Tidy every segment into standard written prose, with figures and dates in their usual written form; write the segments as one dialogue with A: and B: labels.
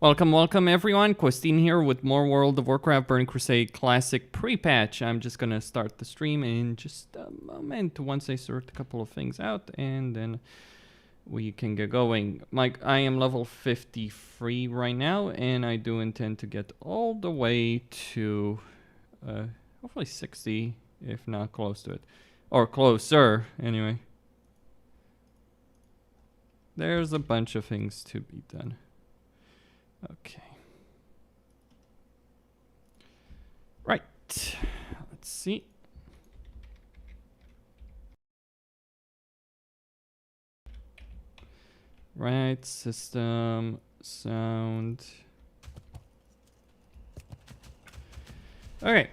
A: Welcome, welcome everyone. Questine here with more World of Warcraft Burning Crusade Classic Pre-Patch. I'm just gonna start the stream in just a moment once I sort a couple of things out, and then we can get going. I am level 53 right now, and I do intend to get all the way to hopefully 60, if not close to it. Or closer, anyway. There's a bunch of things to be done. Okay. Right. Let's see. Right, system, sound. Okay.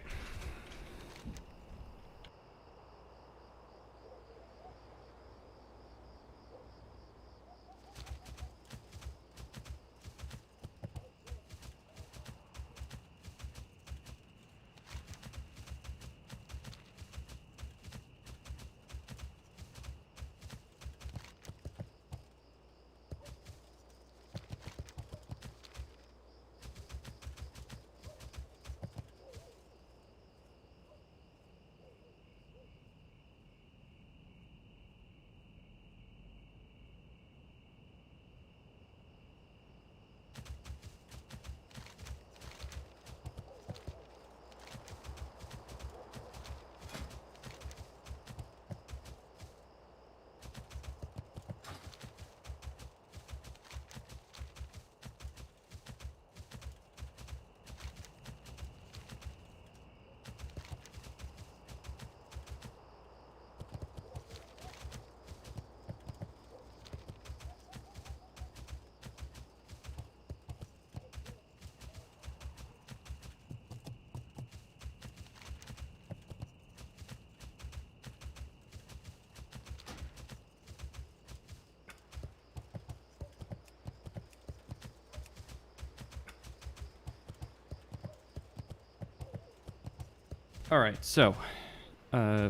A: Alright, so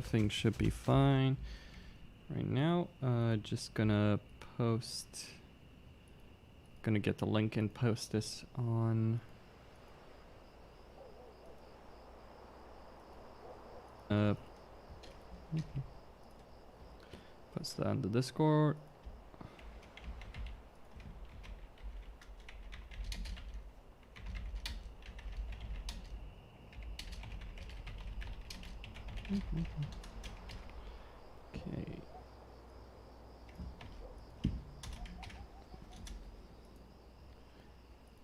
A: things should be fine right now. Just gonna post, gonna get the link and post this on post that on the Discord. Okay.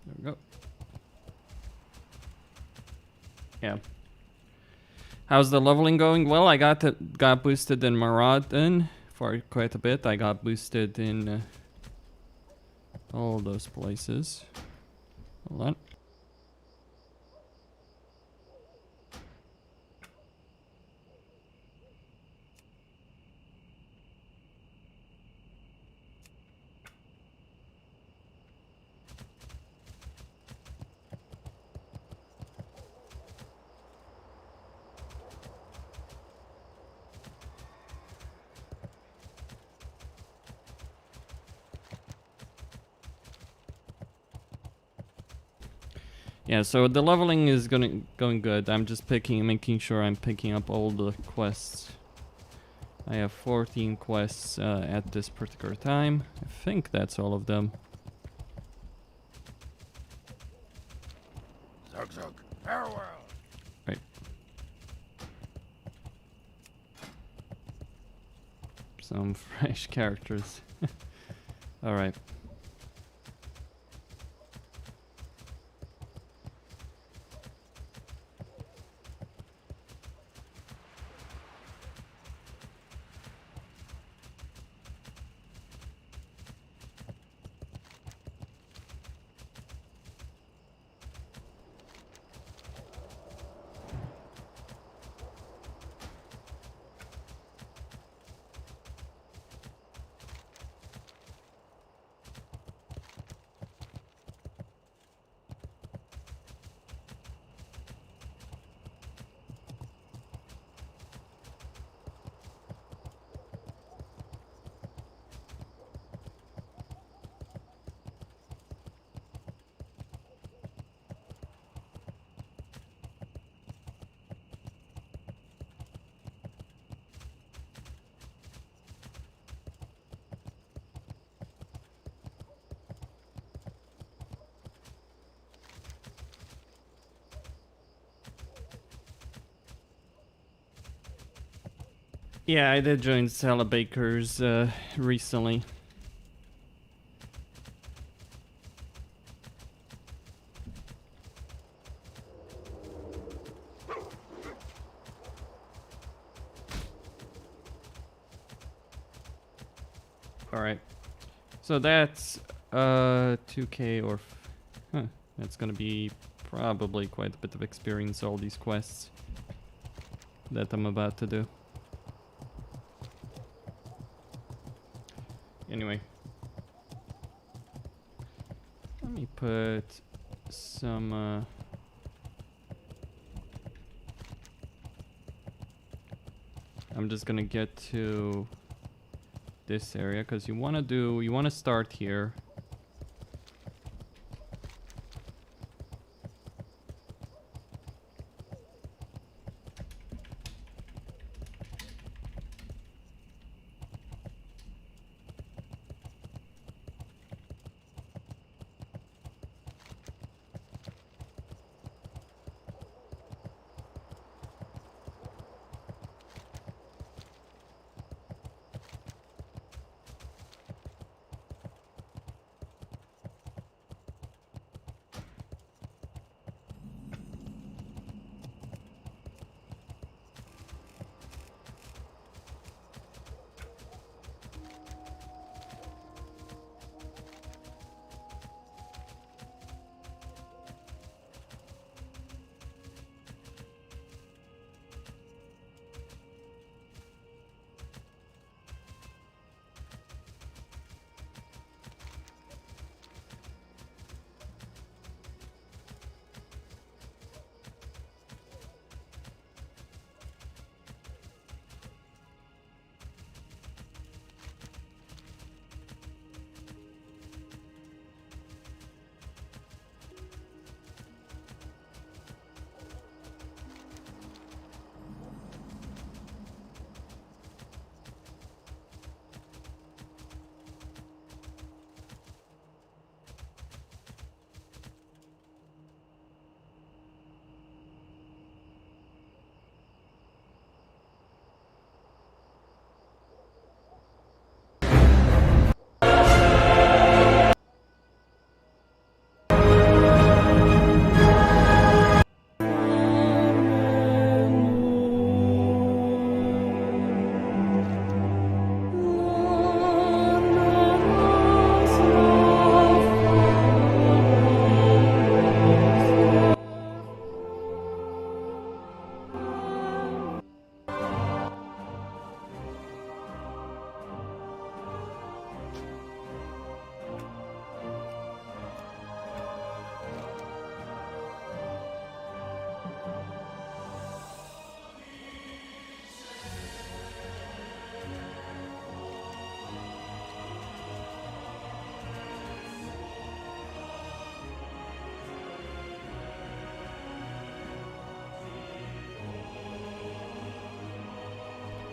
A: There we go. Yeah. How's the leveling going? Well, I got boosted in Paladin for quite a bit. I got boosted in all those places. Hold on. Yeah, so the leveling is going good. I'm just making sure I'm picking up all the quests. I have 14 quests at this particular time. I think that's all of them.
B: Zug zug, farewell.
A: Right. Some fresh characters. All right. Yeah, I did join Sala Bakers recently. Alright. So that's 2k or... Huh, that's gonna be probably quite a bit of experience, all these quests that I'm about to do. Anyway. Let me put some... I'm just gonna get to this area because you want to start here.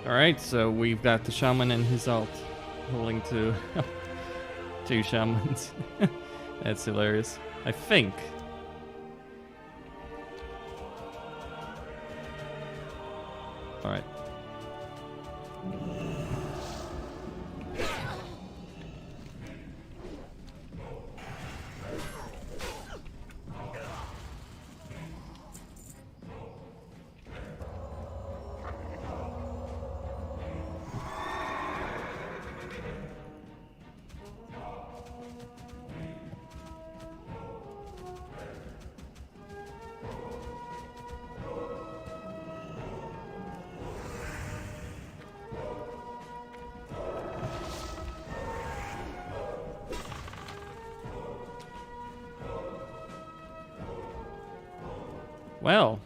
A: Alright, so we've got the shaman and his alt holding to two shamans. That's hilarious. I think. Alright. Well.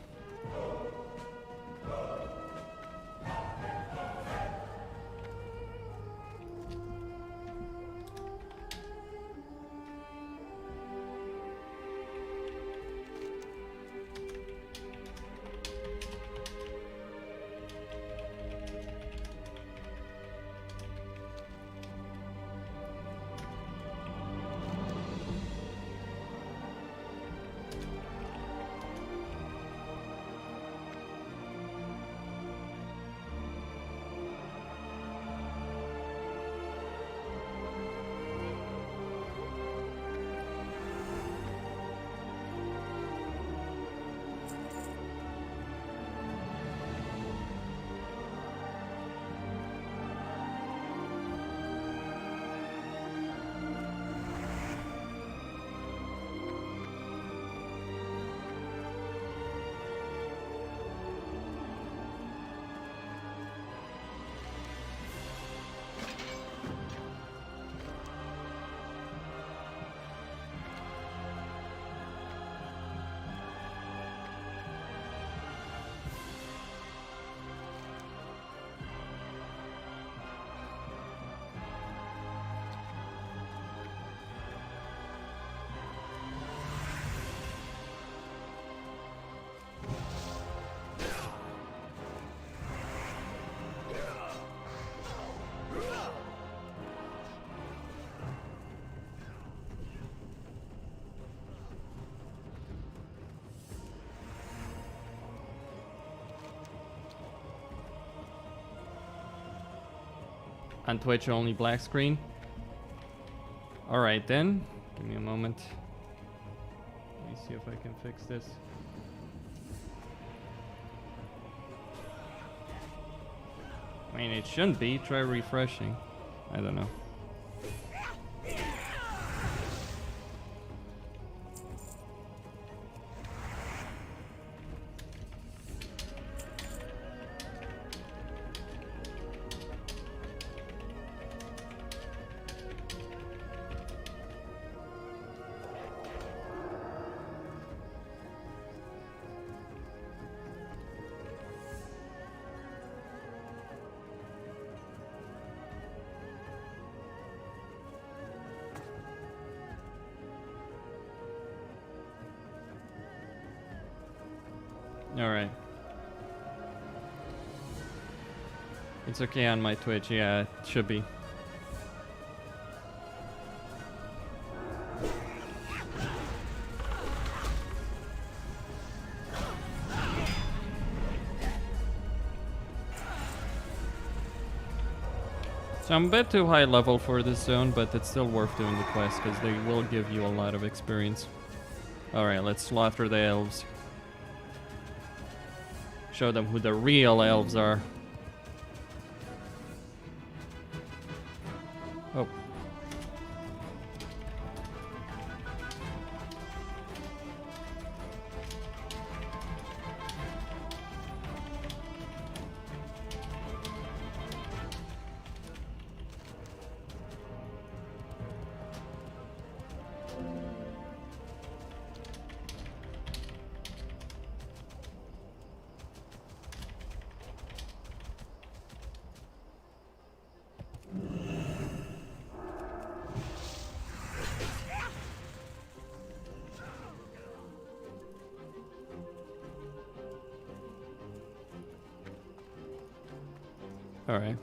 A: On Twitch, only black screen. Alright then. Give me a moment. Let me see if I can fix this. I mean, it shouldn't be. Try refreshing. I don't know. Alright. It's okay on my Twitch, yeah, it should be. So I'm a bit too high level for this zone, but it's still worth doing the quest because they will give you a lot of experience. Alright, let's slaughter the elves. Show them who the real elves are. Oh. All right.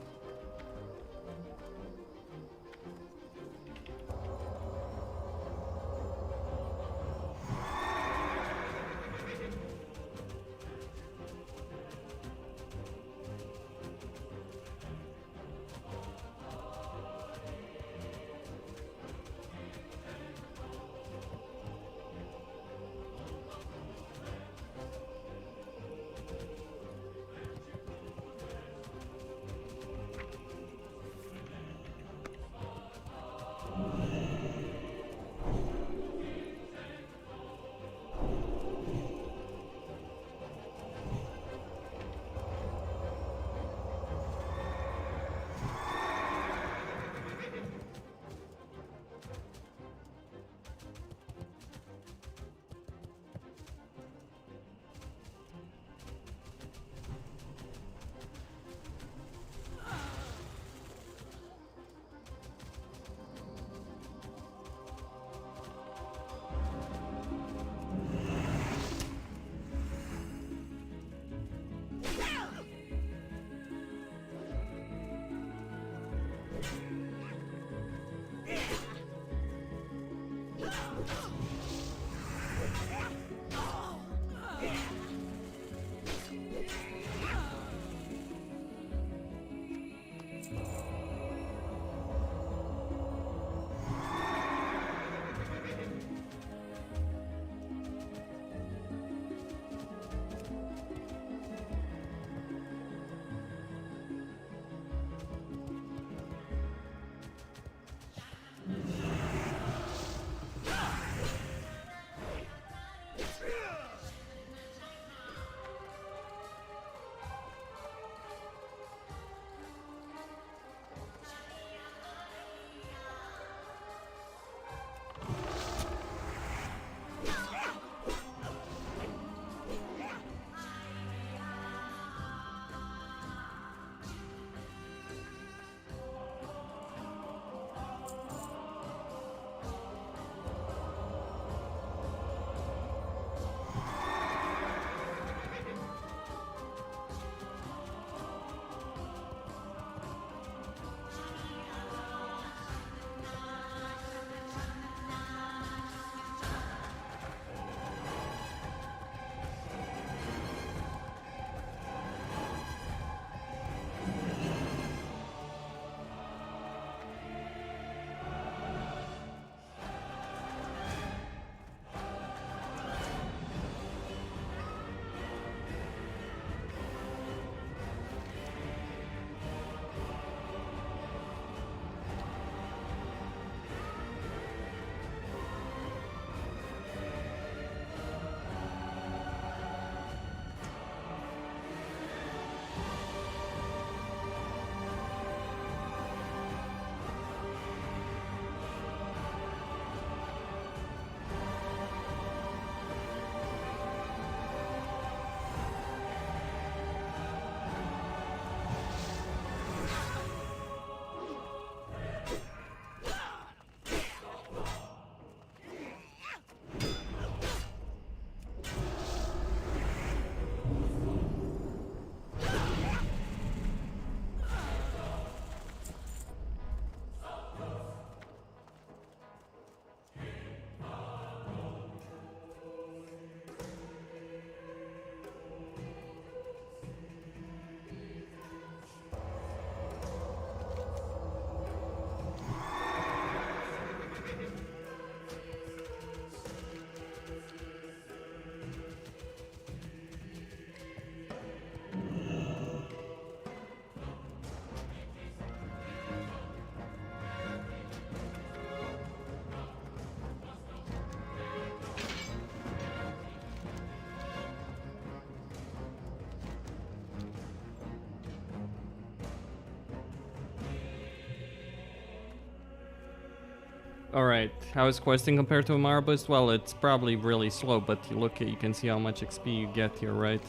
A: Alright, how is questing compared to a Marabust? Well, it's probably really slow, but you look at, you can see how much XP you get here, right?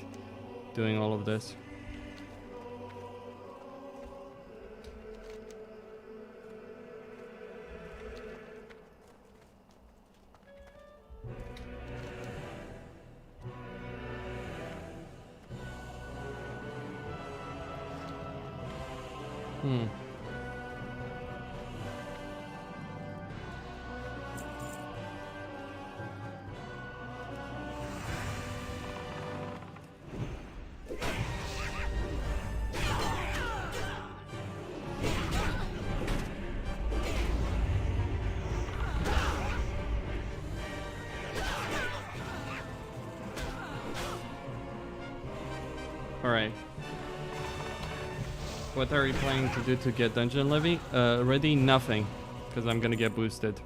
A: Doing all of this. Alright. What are you planning to do to get dungeon levy? Ready? Nothing. Because I'm gonna get boosted.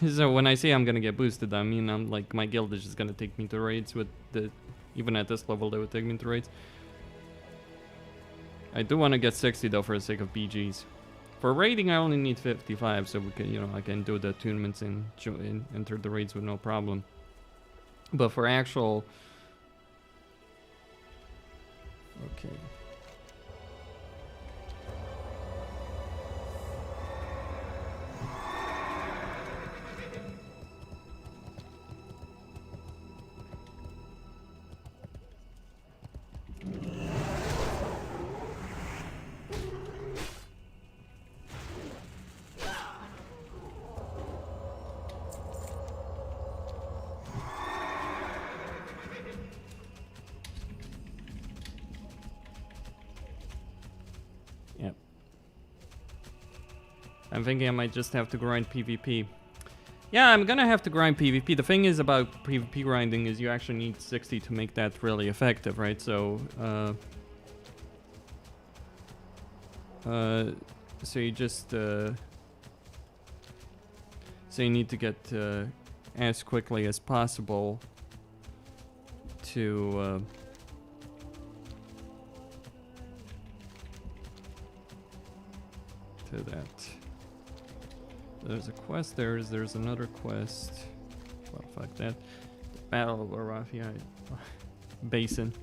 A: So when I say I'm gonna get boosted, I mean I'm like my guild is just gonna take me to raids with the, even at this level they would take me to raids. I do want to get 60 though for the sake of BGs. For raiding I only need 55, so we can, you know, I can do the attunements and enter the raids with no problem. But for actual, okay. I'm thinking I might just have to grind PvP. Yeah, I'm gonna have to grind PvP. The thing is about PvP grinding is you actually need 60 to make that really effective, right? So, so you just, so you need to get as quickly as possible to that. There's a quest, there's another quest. Well, fuck that. Battle of Warcraft Basin.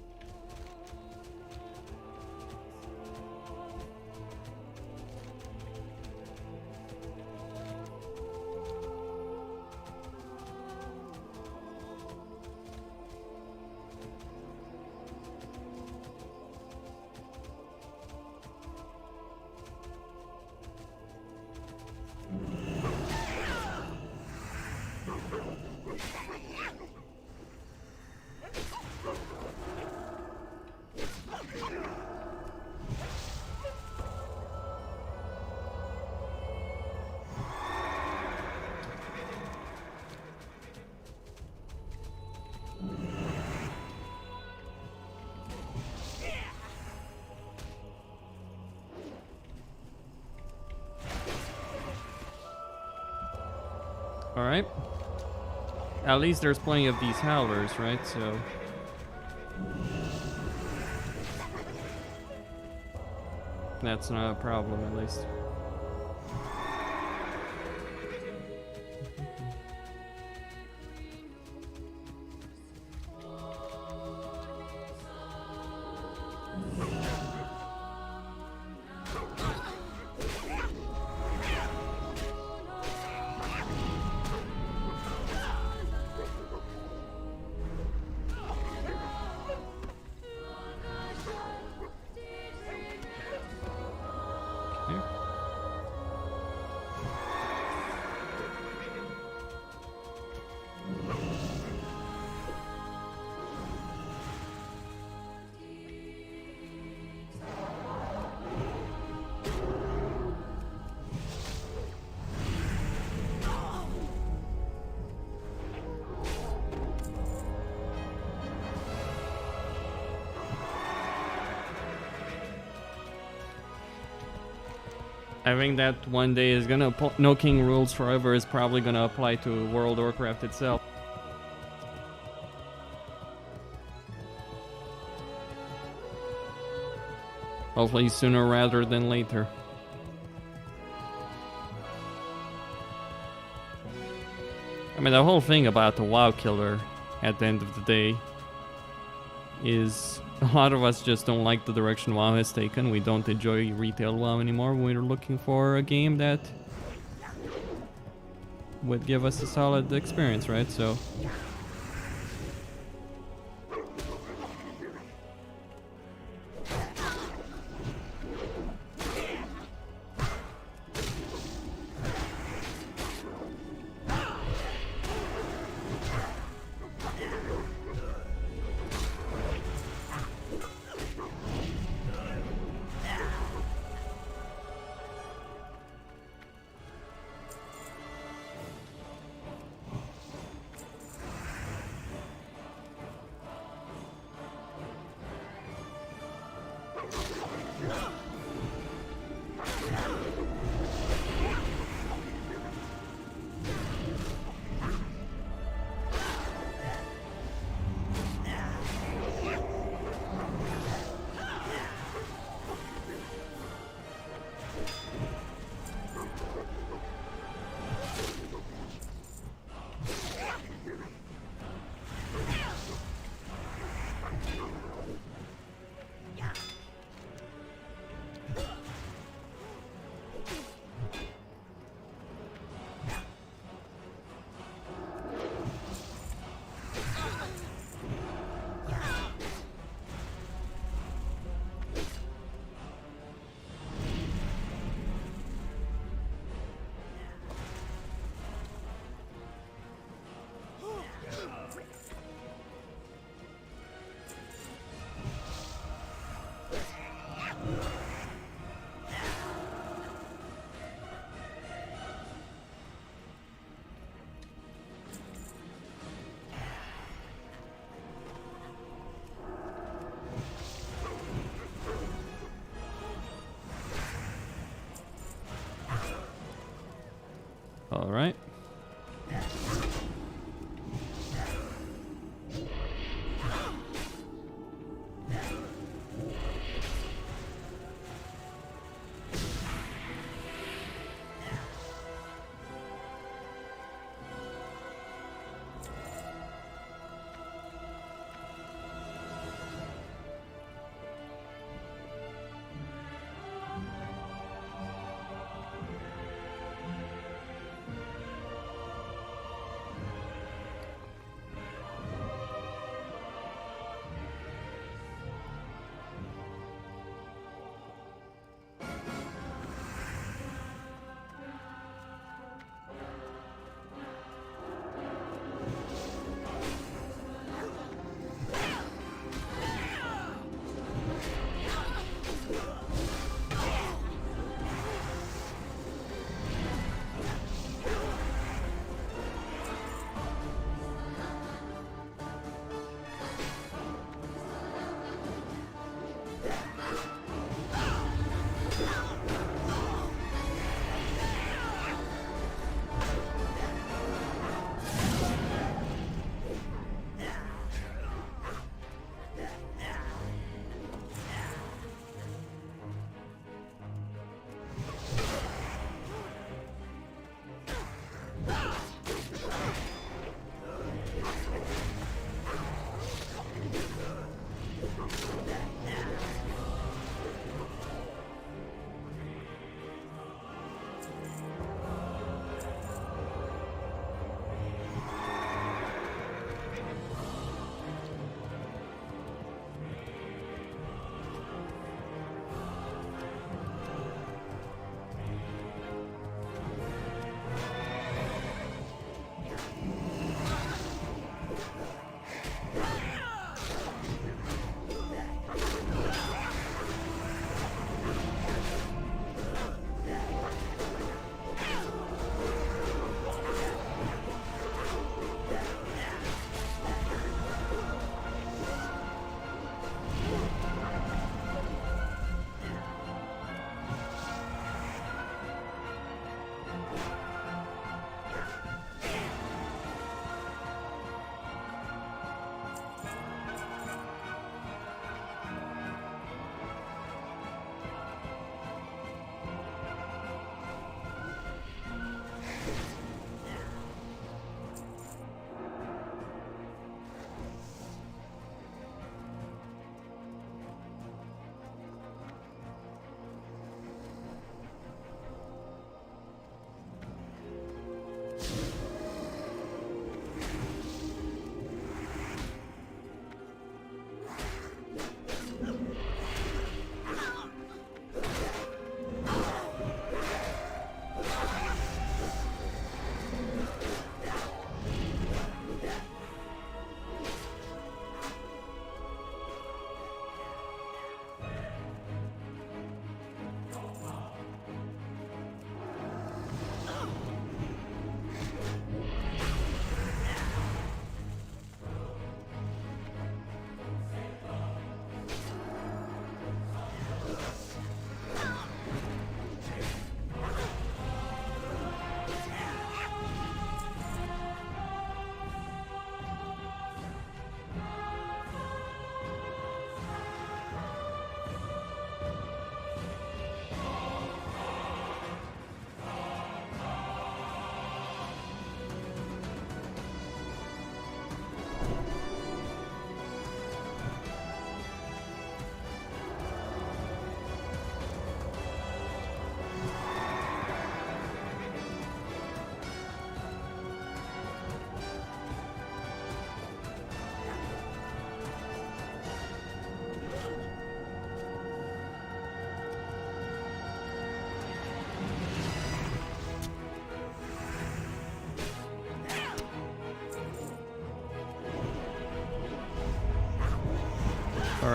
A: Alright. At least there's plenty of these howlers, right? So that's not a problem, at least. I think that one day is gonna no king rules forever is probably gonna apply to World of Warcraft itself. Hopefully sooner rather than later. I mean, the whole thing about the WoW killer at the end of the day is a lot of us just don't like the direction WoW has taken. We don't enjoy retail WoW anymore. We're looking for a game that would give us a solid experience, right? So all right.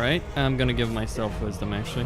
A: Alright, I'm gonna give myself wisdom actually.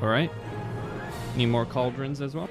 A: Alright. Need more cauldrons as well?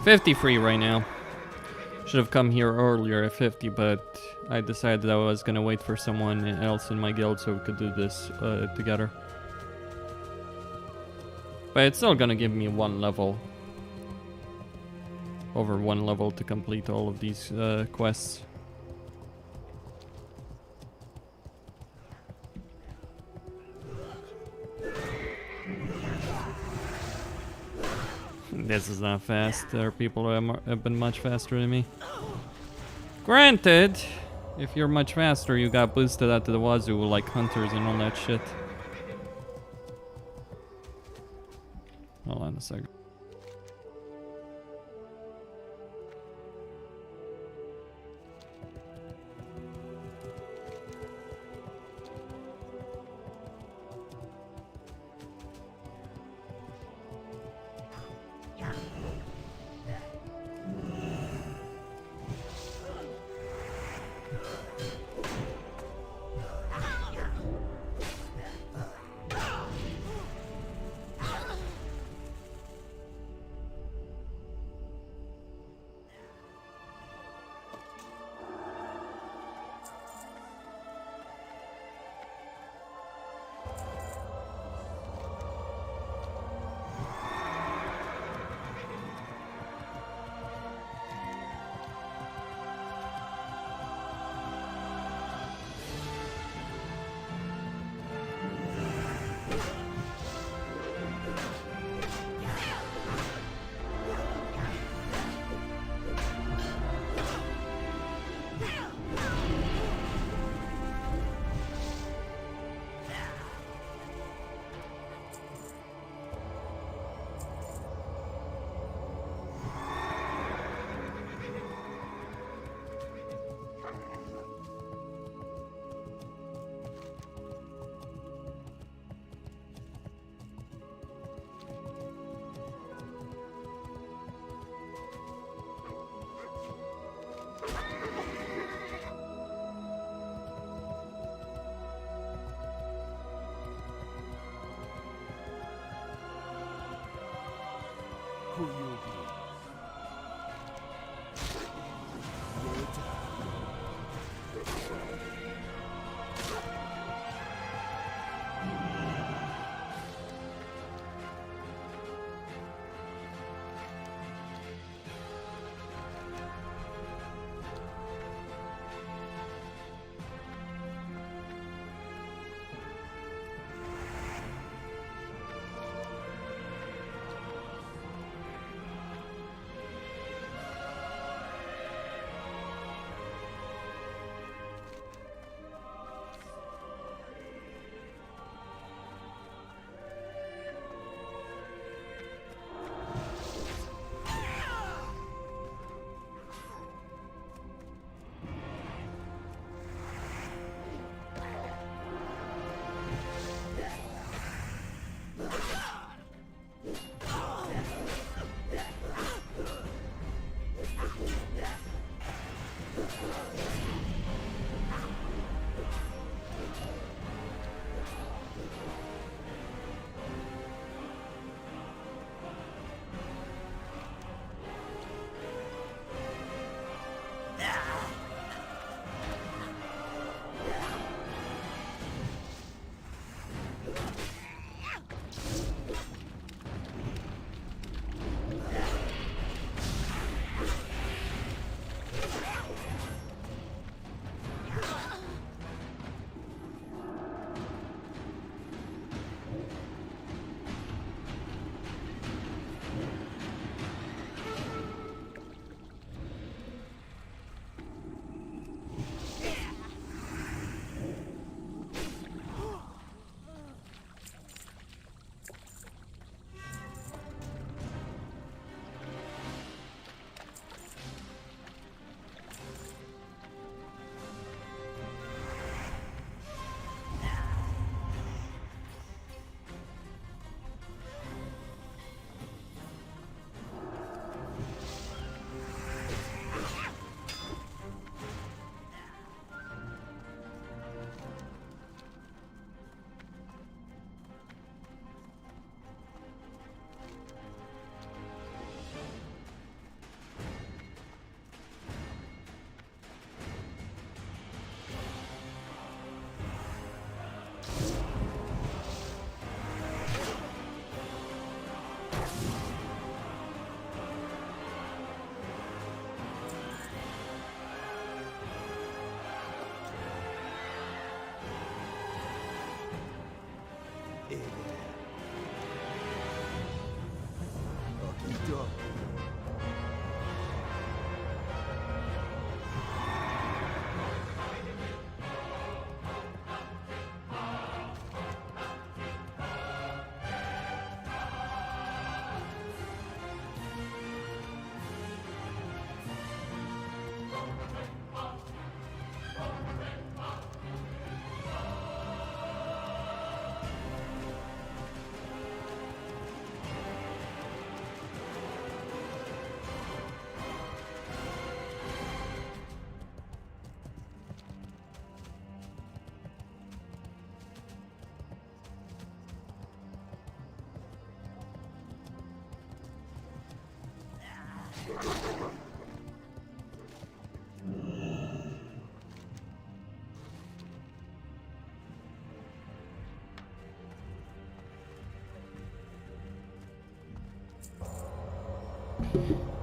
A: $50 free right now. Should have come here earlier at 50, but I decided I was gonna wait for someone else in my guild so we could do this together. But it's still gonna give me one level. Over one level to complete all of these quests. This is not fast. There are people who have been much faster than me. Granted, if you're much faster, you got boosted out to the wazoo like hunters and all that shit. Hold on a second.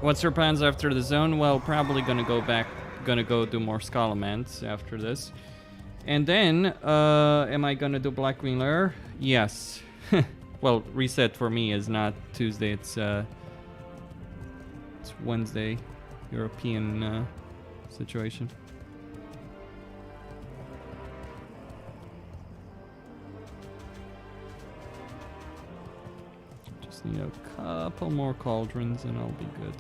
A: What's your plans after the zone? Well, probably gonna go do more Scalamans after this. And then, am I gonna do Blackwing Lair? Yes. Well, reset for me is not Tuesday, it's Wednesday, European situation. Just need a couple more cauldrons and I'll be good.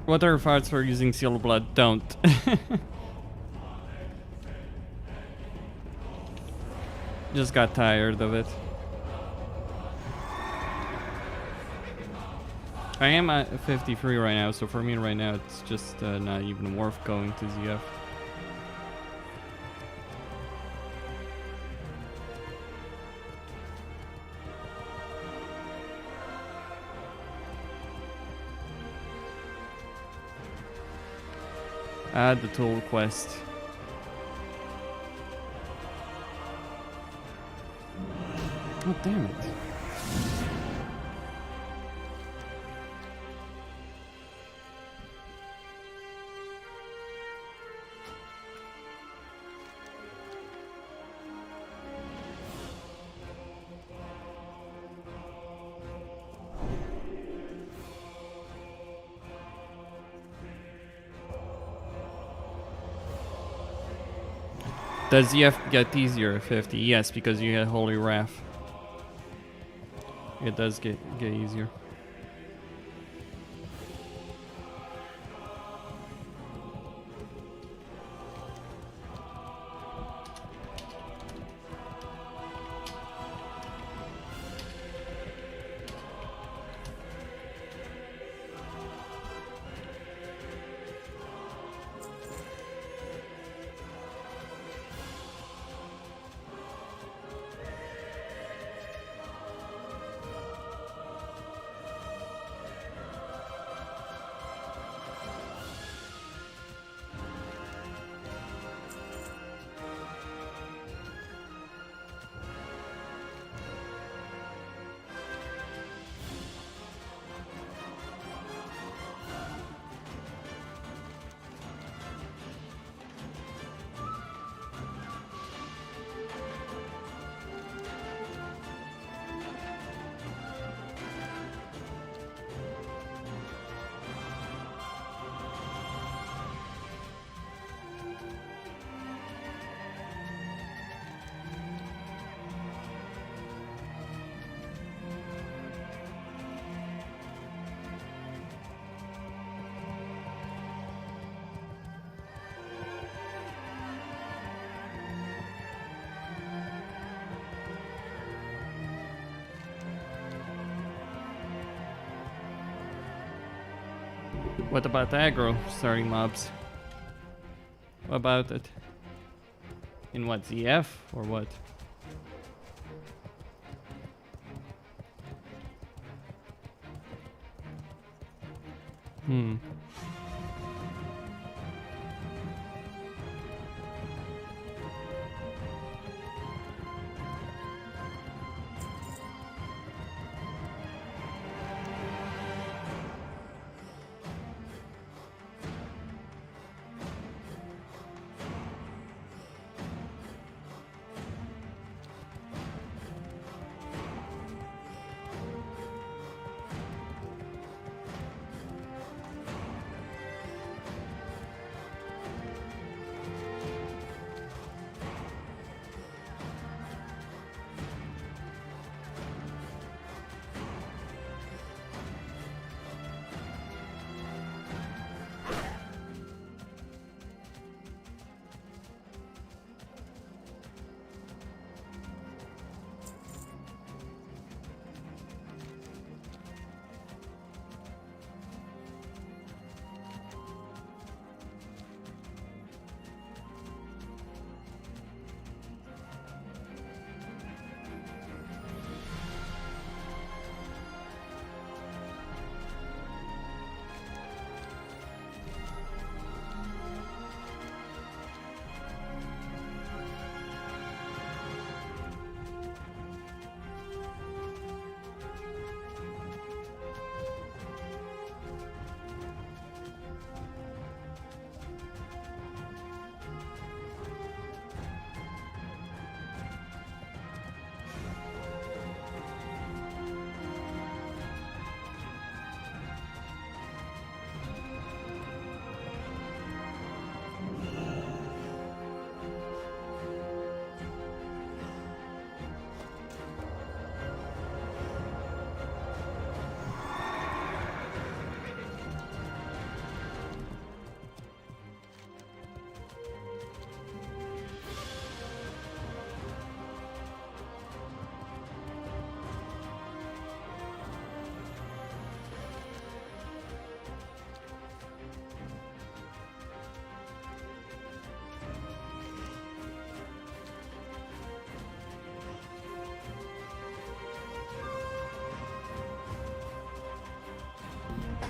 A: What are your thoughts for using Seal of Blood? Don't. Just got tired of it. I am at 53 right now, so for me right now it's just not even worth going to ZF. Add the tool quest. Oh, damn it. Does ZF get easier at 50? Yes, because you get Holy Wrath. It does get easier. What about aggro starting mobs? What about it? In what, ZF or what?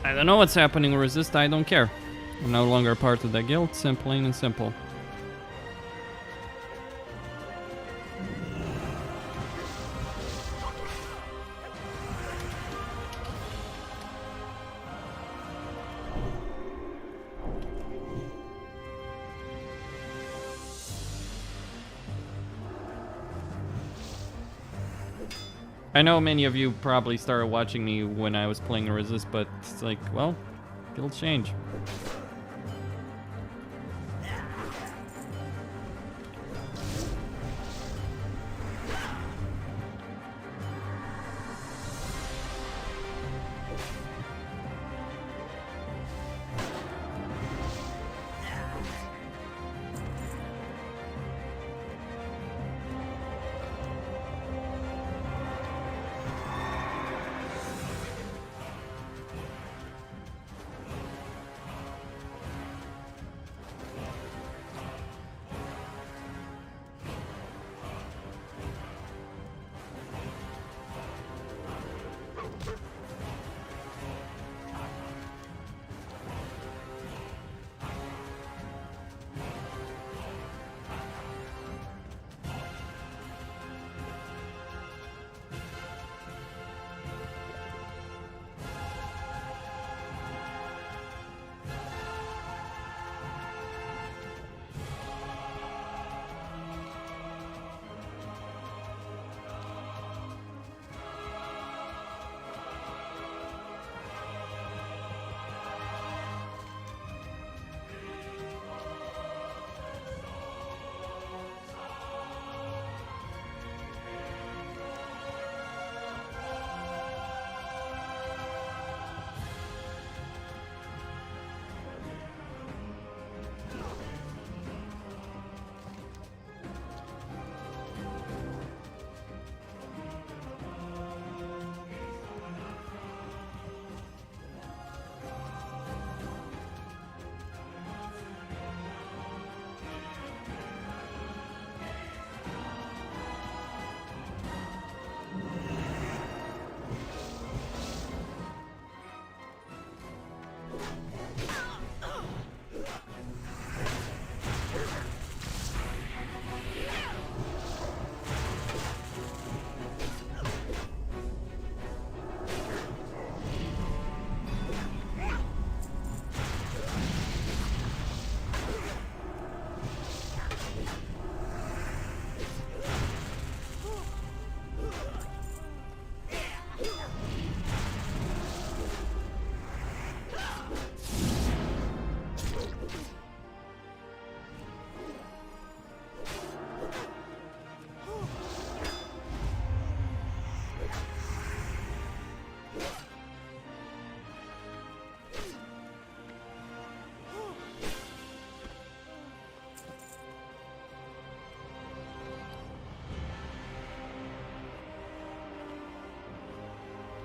A: I don't know what's happening with Resist, I don't care. I'm no longer part of that guild, plain and simple. I know many of you probably started watching me when I was playing Resist, but it's like, well, guilds change.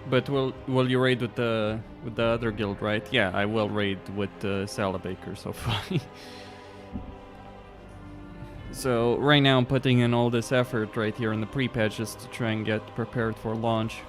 A: But will you raid with the other guild, right? Yeah, I will raid with Salabaker, so fine. So right now I'm putting in all this effort right here in the pre-patch just to try and get prepared for launch.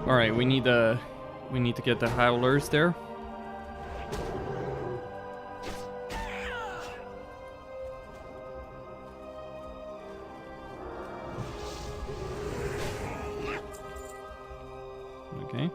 A: All right, we need to get the howlers there. Okay.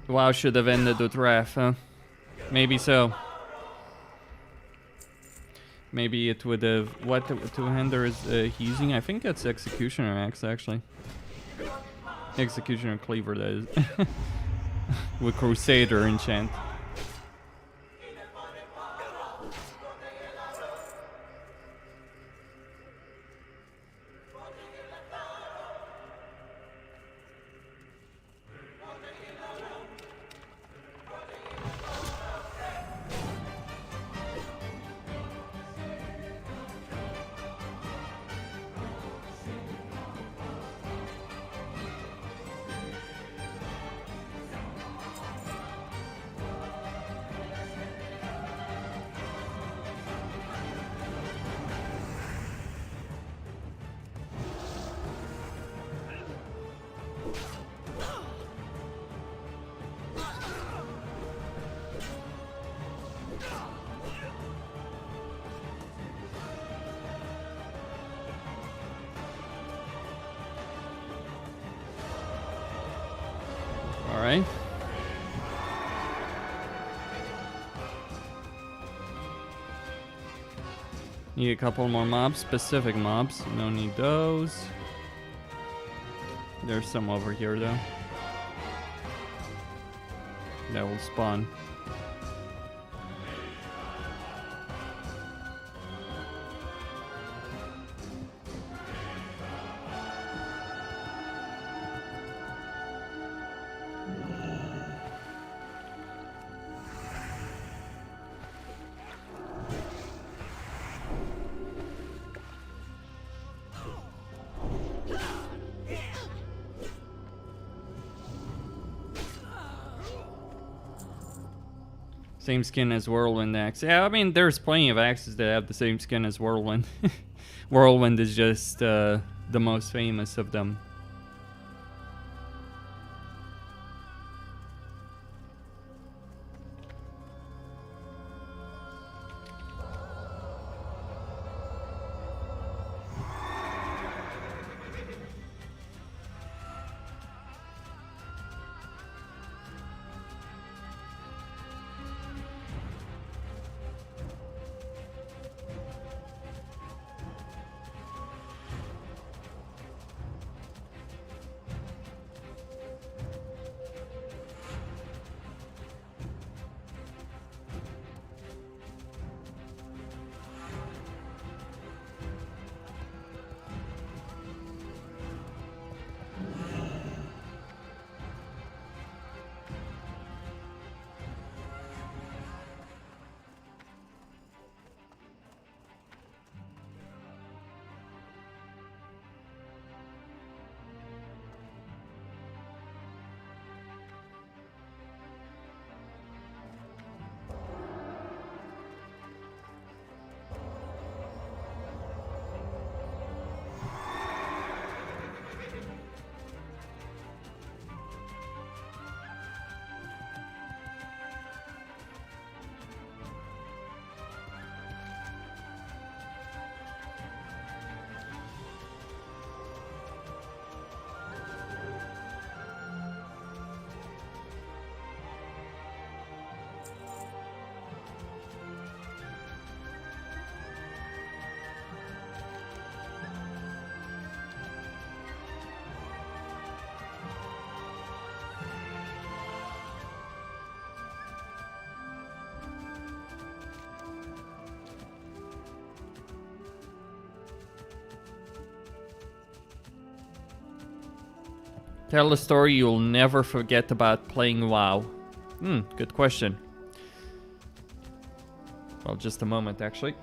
A: WoW should have ended with Wrath, huh? Maybe so. Maybe it would have... What two-hander is he using? I think that's Executioner Axe, actually. Executioner Cleaver, that is. With Crusader enchant. Alright. Need a couple more mobs, specific mobs. No need those. There's some over here though. That will spawn. Same skin as Whirlwind Axe. Yeah, I mean, there's plenty of axes that have the same skin as Whirlwind. Whirlwind is just the most famous of them. Tell a story you'll never forget about playing WoW. Good question. Well, just a moment, actually.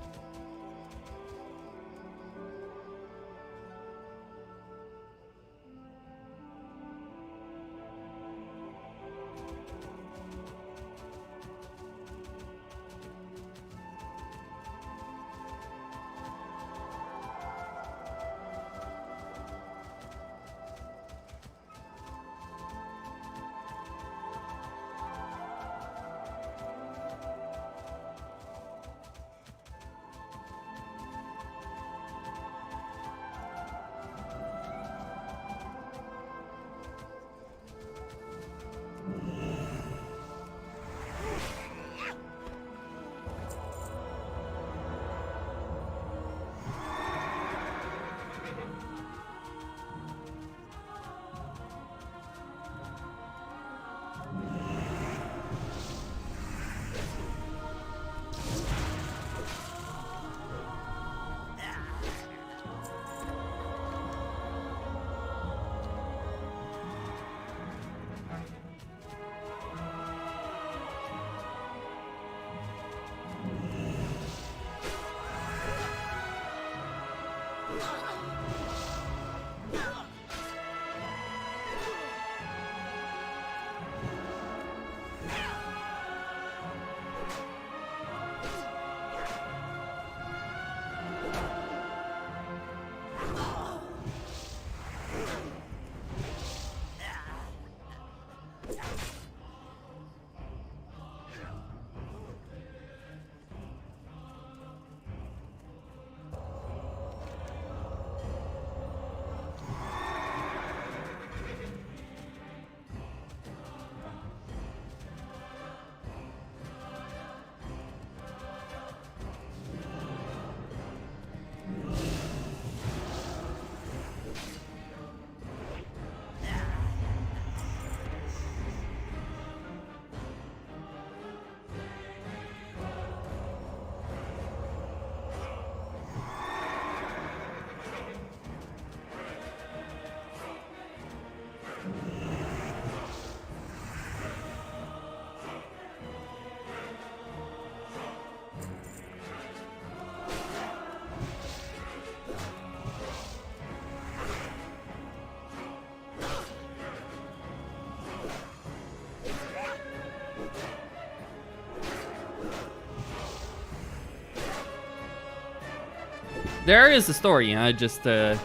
A: There is a story. I just had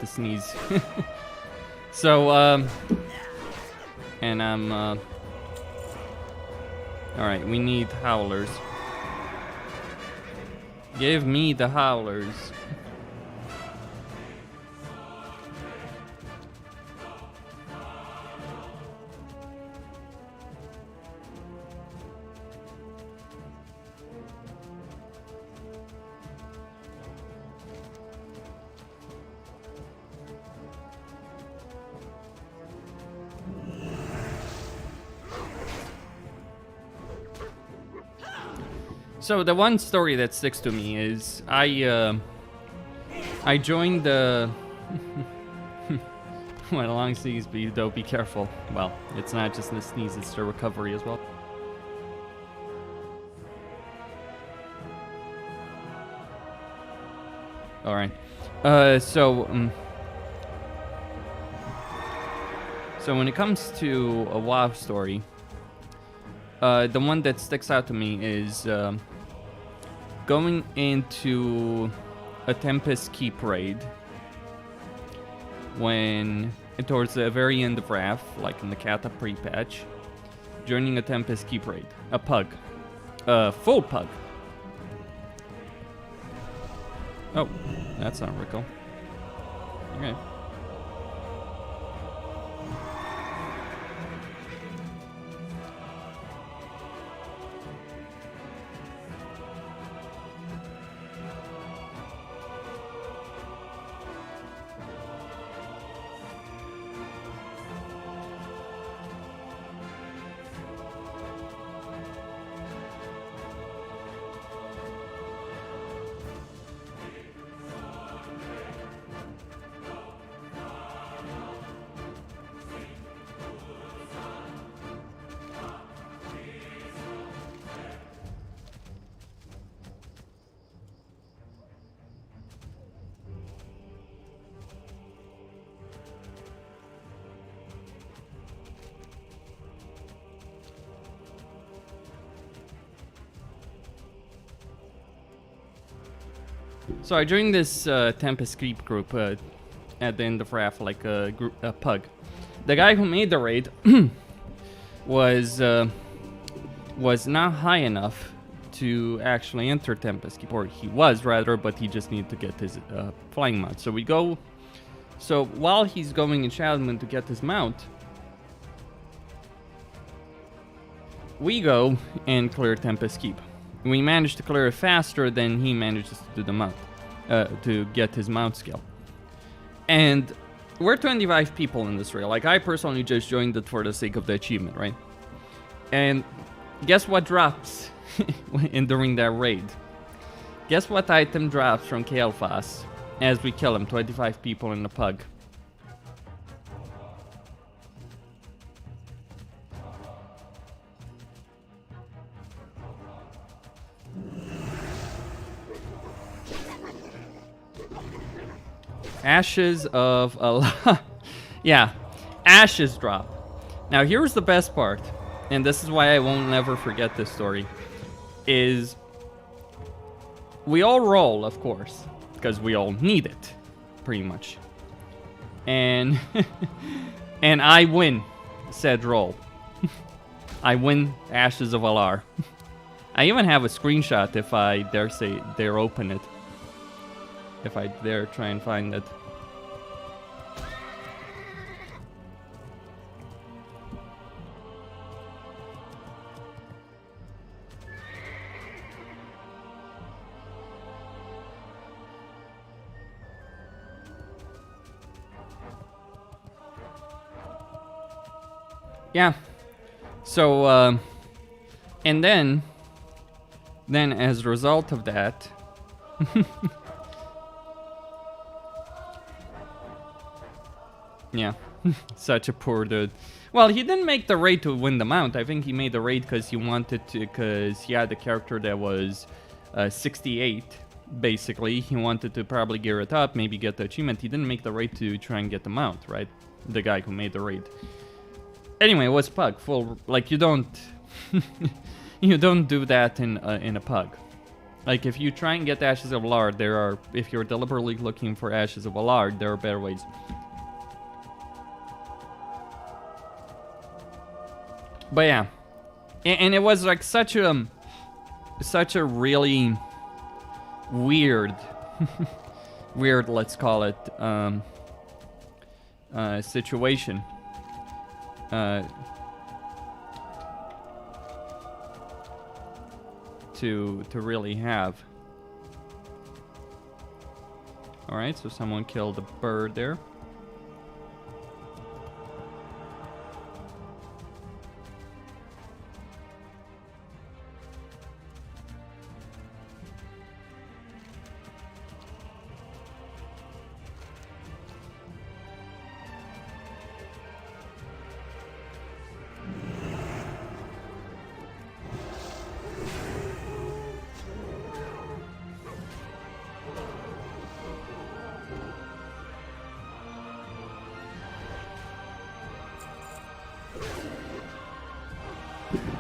A: to sneeze. So, and I'm, all right, we need howlers. Give me the howlers. So the one story that sticks to me is I joined the well, long sneeze, but be careful. Well, it's not just the sneeze, it's the recovery as well. All right. So when it comes to a WoW story, the one that sticks out to me is going into a Tempest Keep raid when towards the very end of Wrath, like in the Kata pre-patch, joining a Tempest Keep raid, a pug, full pug. Oh, that's not Rickle. Okay. So I joined this Tempest Keep group at the end of RAF, like a pug. The guy who made the raid was not high enough to actually enter Tempest Keep, or he was rather, but he just needed to get his flying mount. So we go. So while he's going in Shadow Moon to get his mount, we go and clear Tempest Keep. We managed to clear it faster than he manages to do the mount, to get his mount skill. And we're 25 people in this raid. Like, I personally just joined it for the sake of the achievement, right? And guess what drops during that raid? Guess what item drops from Kael'thas as we kill him, 25 people in the pug? Ashes of Allah. Yeah, ashes drop. Now here's the best part, and this is why I won't never forget this story, is we all roll, of course, because we all need it, pretty much. And and I win said roll. I win Ashes of Alar. I even have a screenshot if I dare open it. If I dare try and find it. Yeah. So, and then as a result of that, yeah, such a poor dude. Well, he didn't make the raid to win the mount. I think he made the raid because he wanted to, because he had a character that was 68, basically. He wanted to probably gear it up, maybe get the achievement. He didn't make the raid to try and get the mount, right? The guy who made the raid. Anyway, it was pug. Full, like, you don't you don't do that in a pug. Like, if you try and get Ashes of Alar, if you're deliberately looking for Ashes of Alar, there are better ways. But yeah, and it was like such a really weird, let's call it, situation. To really have. All right, so someone killed a bird there.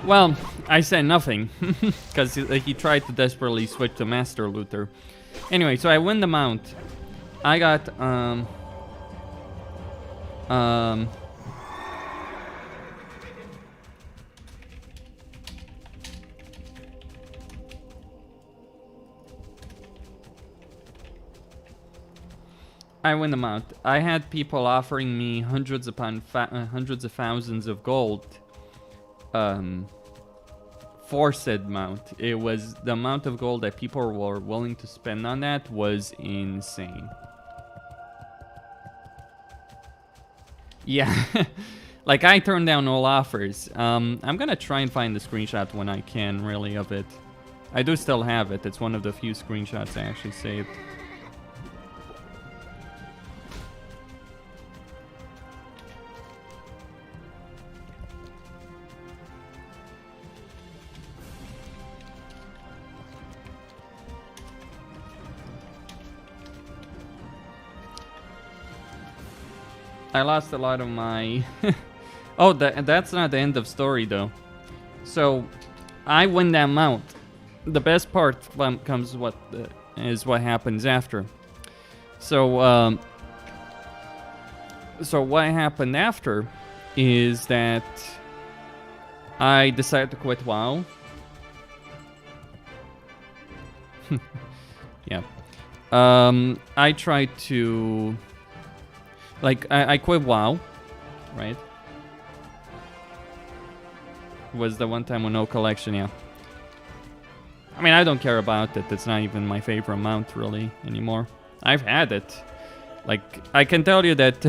A: Well, I said nothing, because he tried to desperately switch to Master Looter. Anyway, so I win the mount. I got, I win the mount. I had people offering me hundreds upon hundreds of thousands of gold for said mount. It was the amount of gold that people were willing to spend on that was insane. Yeah, like, I turned down all offers. I'm gonna try and find the screenshot when I can, really, of it. I do still have it. It's one of the few screenshots I actually saved. I lost a lot of my... Oh, that's not the end of story, though. So, I win that mount. The best part comes what is what happens after. So what happened after is that I decided to quit WoW. Yeah. I tried to... Like, I quit WoW, right? Was the one time with no collection, yeah. I mean, I don't care about it. It's not even my favorite mount, really, anymore. I've had it. Like, I can tell you that...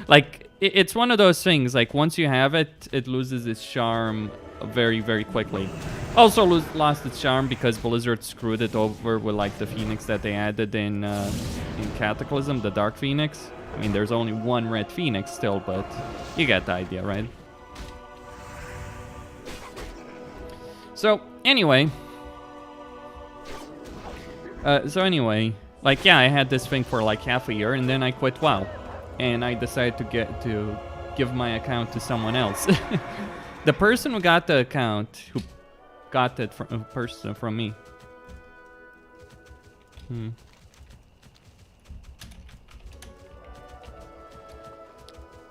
A: like, it's one of those things, like, once you have it, it loses its charm very, very quickly. Also lost its charm because Blizzard screwed it over with, like, the Phoenix that they added in Cataclysm, the Dark Phoenix. I mean, there's only one red Phoenix still, but you get the idea, right? So, anyway... like, yeah, I had this thing for like half a year, and then I quit WoW, and I decided to give my account to someone else. The person who got the account, who got it from me.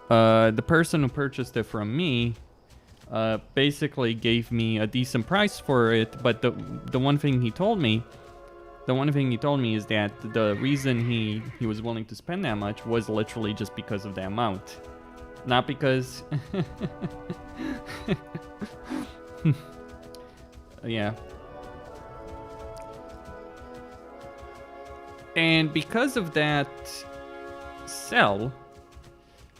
A: The person who purchased it from me, basically gave me a decent price for it, but the one thing he told me. The one thing he told me is that the reason he was willing to spend that much was literally just because of the amount. Not because... yeah. And because of that sell,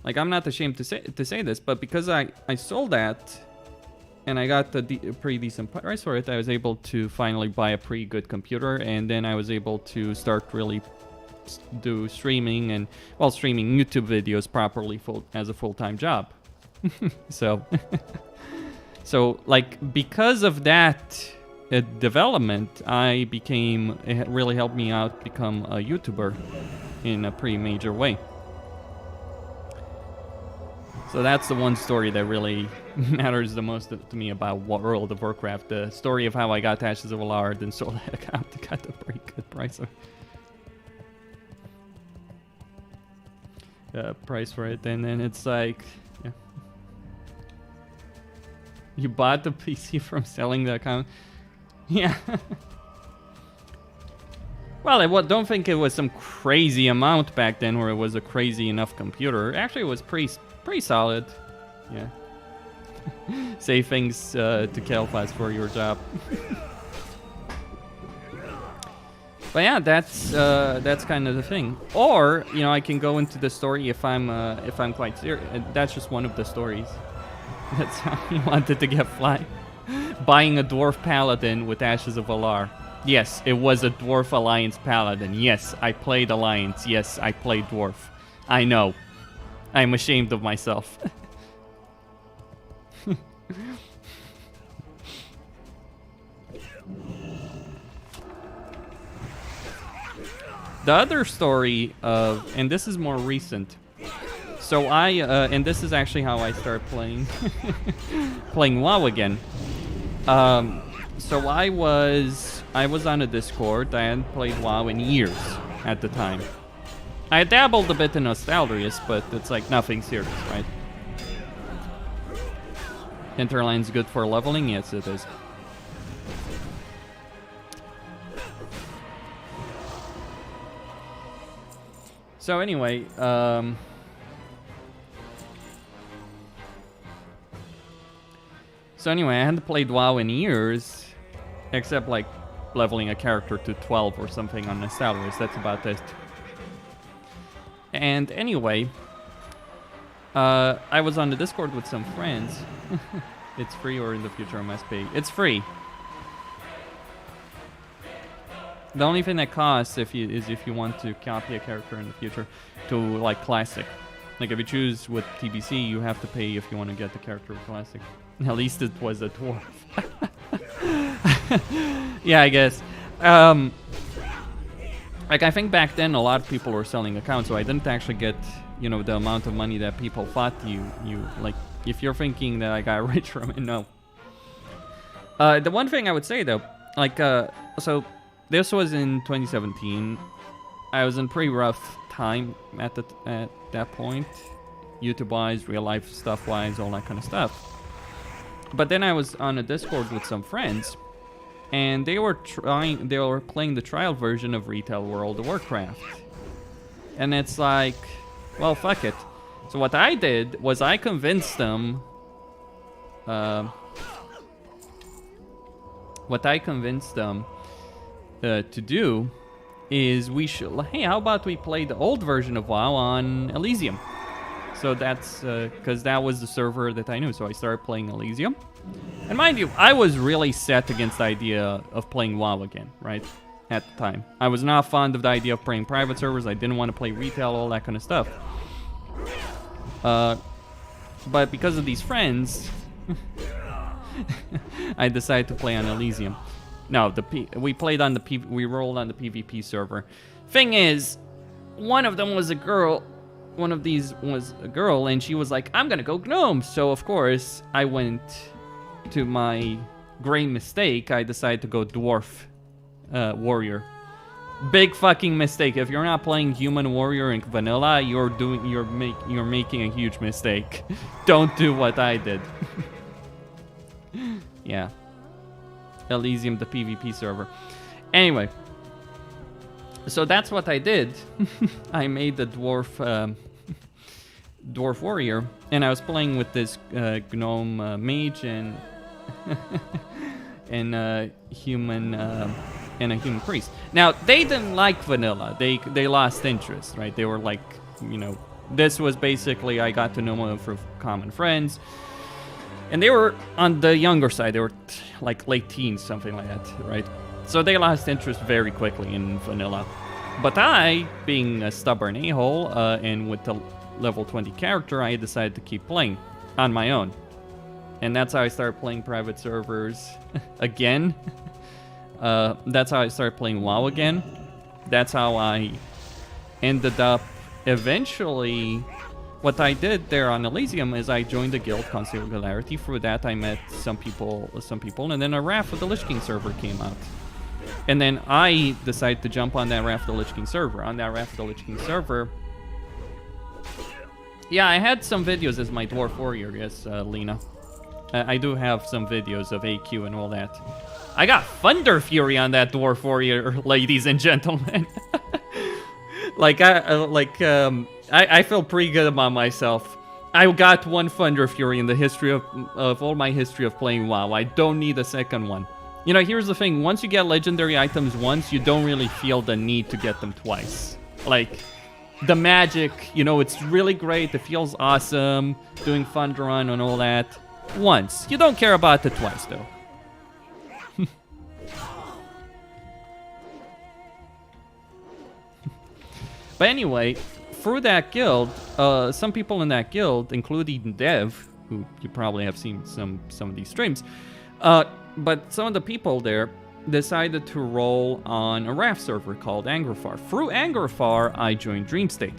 A: like, I'm not ashamed to say this, but because I sold that, and I got a pretty decent price for it, I was able to finally buy a pretty good computer, and then I was able to start really do streaming and, well, streaming YouTube videos properly as a full-time job. So, like, because of that development, it really helped me out become a YouTuber in a pretty major way. So that's the one story that really matters the most to me about World of Warcraft. The story of how I got Ashes of Valar, then sold that account and got a pretty good price for it. And then it's like, yeah. You bought the PC from selling the account? Yeah. Well, I don't think it was some crazy amount back then, where it was a crazy enough computer. Actually, it was pretty solid. Yeah. Say things to Kelfast for your job. But yeah, that's kind of the thing. Or, you know, I can go into the story if I'm quite serious. That's just one of the stories. That's how he wanted to get fly. Buying a dwarf paladin with Ashes of Valar. Yes, it was a dwarf alliance paladin. Yes, I played alliance. Yes, I played dwarf. I know. I'm ashamed of myself. The other story of, and this is more recent. So and this is actually how I started playing, playing WoW again. So I was on a Discord. I hadn't played WoW in years at the time. I dabbled a bit in Nostalgius, but it's like nothing serious, right? Hinterlands good for leveling? Yes, it is. So anyway, I hadn't played WoW in years, except like leveling a character to 12 or something on Nostalgius. That's about it. And anyway, I was on the Discord with some friends. It's free, or in the future I must pay. It's free. The only thing that costs is if you want to copy a character in the future to like classic. Like if you choose with TBC, you have to pay if you want to get the character with classic. At least it was a dwarf. Yeah, I guess. Like I think back then a lot of people were selling accounts, so I didn't actually get, you know, the amount of money that people thought you like. If you're thinking that I got rich from it, no. The one thing I would say though, like so this was in 2017. I was in pretty rough time at that point, YouTube-wise, real life stuff-wise, all that kind of stuff. But then I was on a Discord with some friends, and they were playing the trial version of Retail World of Warcraft. And it's like, well, fuck it. So what I did was I convinced them. What I convinced them to do is hey, how about we play the old version of WoW on Elysium? So that's because that was the server that I knew. So I started playing Elysium. And mind you, I was really set against the idea of playing WoW again, right? At the time. I was not fond of the idea of playing private servers. I didn't want to play retail, all that kind of stuff. But because of these friends, I decided to play on Elysium. No, we played on we rolled on the PvP server. Thing is, one of them was a girl. One of these was a girl, and she was like, "I'm gonna go gnome." So of course, I went to my great mistake. I decided to go dwarf warrior. Big fucking mistake. If you're not playing human warrior in vanilla, you're making a huge mistake. Don't do what I did. Yeah. Elysium, the PvP server. Anyway, so that's what I did. I made the dwarf warrior, and I was playing with this gnome mage and and a human priest. Now they didn't like vanilla. They lost interest, right? They were like, you know, this was basically I got to know them for common friends. And they were on the younger side. They were like late teens, something like that, right? So they lost interest very quickly in vanilla. But I, being a stubborn a-hole, and with the level 20 character, I decided to keep playing on my own. And that's how I started playing private servers again. That's how I started playing WoW again. That's how I ended up eventually... What I did there on Elysium is I joined the guild, Singularity. Through that, I met some people, and then a Wrath of the Lich King server came out. And then I decided to jump on that Wrath of the Lich King server. On that Wrath of the Lich King server, yeah, I had some videos as my Dwarf Warrior, yes, Lina. I do have some videos of AQ and all that. I got Thunder Fury on that Dwarf Warrior, ladies and gentlemen. I feel pretty good about myself. I got one Thunder Fury in the history of all my history of playing WoW. I don't need a second one. You know, here's the thing. Once you get legendary items once, you don't really feel the need to get them twice. Like, the magic, you know, it's really great. It feels awesome doing Thunder Run and all that. Once. You don't care about it twice, though. But anyway... Through that guild, some people in that guild, including Dev, who you probably have seen some of these streams, but some of the people there decided to roll on a Wrath server called Angrafar. Through Angrafar, I joined Dream State.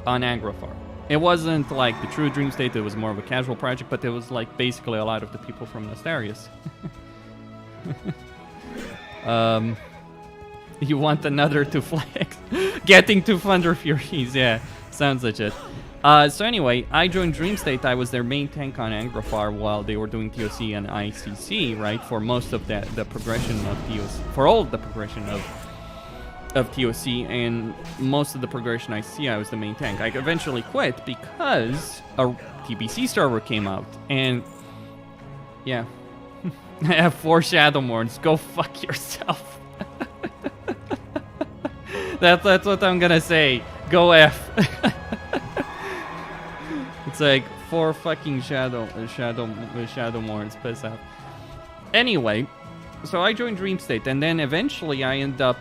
A: On Angrafar. It wasn't like the true Dream State, it was more of a casual project, but it was like basically a lot of the people from Nastarius. You want another to flex? Getting 2 Thunder Furies, yeah. Sounds legit. So anyway, I joined Dream State. I was their main tank on Angrafar while they were doing TOC and ICC, right? For most of the progression of TOC. For all of the progression of TOC and most of the progression ICC, I was the main tank. I eventually quit because a TBC server came out. And, yeah. I have 4 Shadowmourns. Go fuck yourself. That's what I'm gonna say. Go F. It's like 4 fucking Shadowmourns. Piss off. Anyway, so I joined Dream State, and then eventually I end up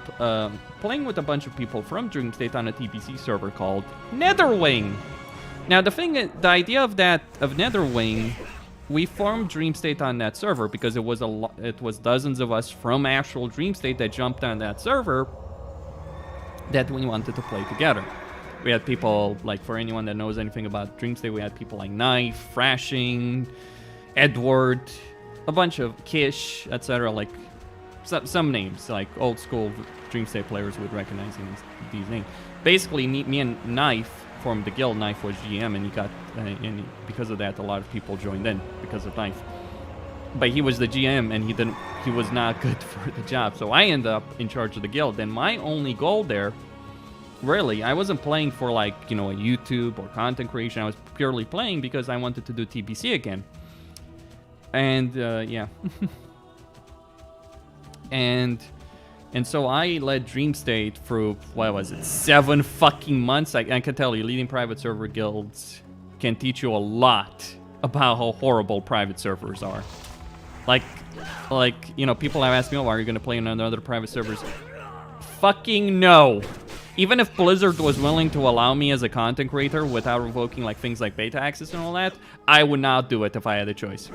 A: playing with a bunch of people from Dream State on a TBC server called Netherwing. Now the idea of Netherwing, we formed Dream State on that server because it was dozens of us from actual Dream State that jumped on that server that we wanted to play together. We had people, like, for anyone that knows anything about Dream State, we had people like Knife, Thrashing, Edward, a bunch of Kish, etc. Like, some names, like old school Dream State players would recognize these names. Basically, me and Knife formed the guild. Knife was GM, and he got, and because of that, a lot of people joined in because of Knife. But he was the GM, and he was not good for the job. So I ended up in charge of the guild, and my only goal there, really, I wasn't playing for like, you know, a YouTube or content creation. I was purely playing because I wanted to do TBC again. And yeah. And so I led Dream State through, what was it, 7 fucking months? I can tell you, leading private server guilds can teach you a lot about how horrible private servers are. Like, you know, people have asked me, oh, are you going to play in other private servers? Fucking no. Even if Blizzard was willing to allow me as a content creator without revoking like things like beta access and all that, I would not do it if I had a choice.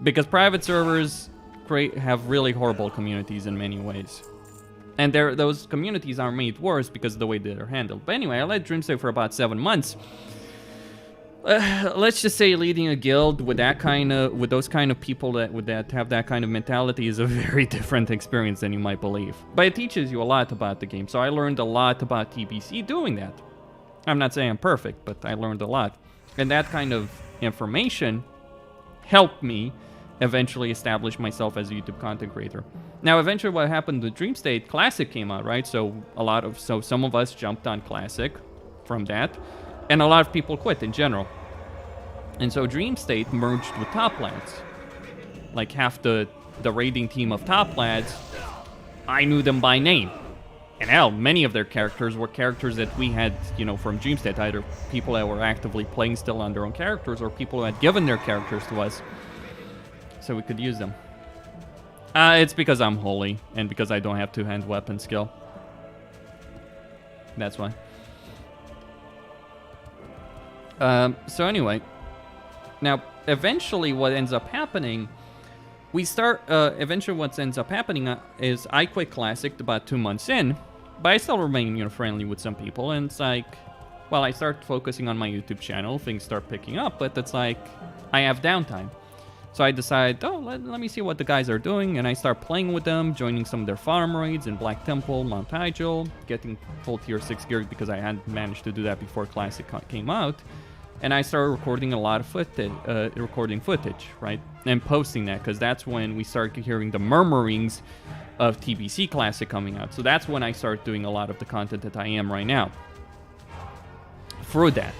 A: Because private servers have really horrible communities in many ways. And those communities are made worse because of the way they're handled. But anyway, I led Dream State for about 7 months. Let's just say leading a guild with those kind of people that have that kind of mentality is a very different experience than you might believe. But it teaches you a lot about the game. So I learned a lot about TBC doing that. I'm not saying I'm perfect, but I learned a lot. And that kind of information helped me eventually establish myself as a YouTube content creator. Now, eventually what happened to Dream State, Classic came out, right? So some of us jumped on Classic from that, and a lot of people quit in general. And so Dream State merged with Top Lads. Like half the raiding team of Top Lads, I knew them by name. And hell, many of their characters were characters that we had, you know, from Dream State, either people that were actively playing still on their own characters or people who had given their characters to us so we could use them. It's because I'm holy and because I don't have two-hand weapon skill. That's why. So anyway, now eventually what ends up happening, eventually what ends up happening is I quit Classic about 2 months in, but I still remain, you know, friendly with some people, and it's like, well, I start focusing on my YouTube channel, things start picking up, but it's like, I have downtime. So I decide, oh, let me see what the guys are doing, and I start playing with them, joining some of their farm raids in Black Temple, Mount Hyjal, getting full tier 6 gear because I hadn't managed to do that before Classic came out. And I started recording a lot of footage, right? And posting that, because that's when we started hearing the murmurings of TBC Classic coming out. So that's when I started doing a lot of the content that I am right now. Through that.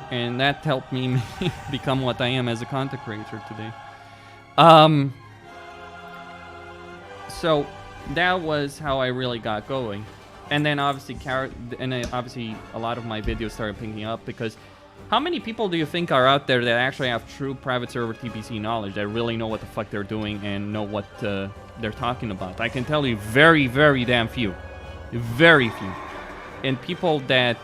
A: And that helped me become what I am as a content creator today. So that was how I really got going. And then obviously a lot of my videos started picking up, because how many people do you think are out there that actually have true private server TBC knowledge, that really know what the fuck they're doing and know what they're talking about? I can tell you very, very damn few. Very few. And people that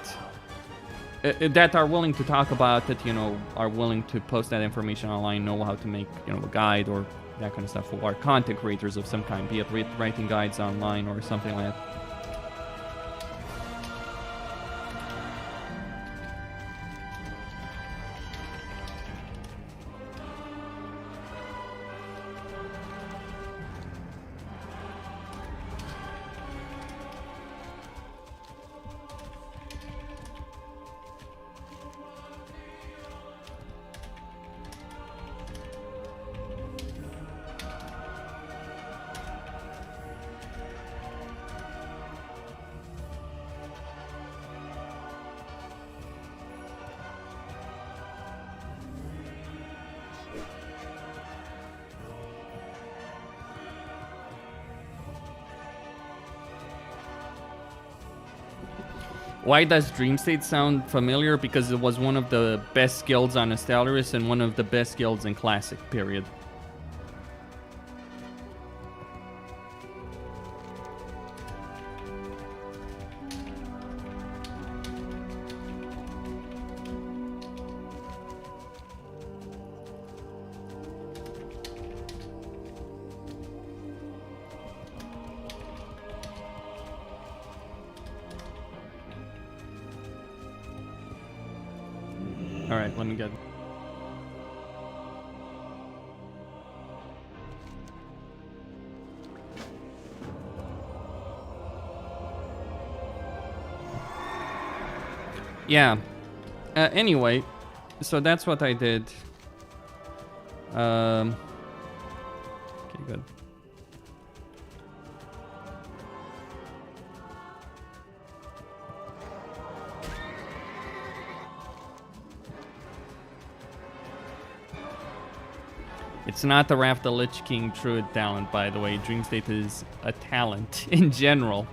A: are willing to talk about it, you know, are willing to post that information online, know how to make, you know, a guide or that kind of stuff, who are content creators of some kind, be it writing guides online or something like that. Why does Dream State sound familiar? Because it was one of the best guilds on Stellaris and one of the best guilds in Classic, period. Alright, let me get... Yeah. Anyway, so that's what I did. Okay, good. It's not the Wrath the Lich King Druid talent, by the way. Dream State is a talent in general.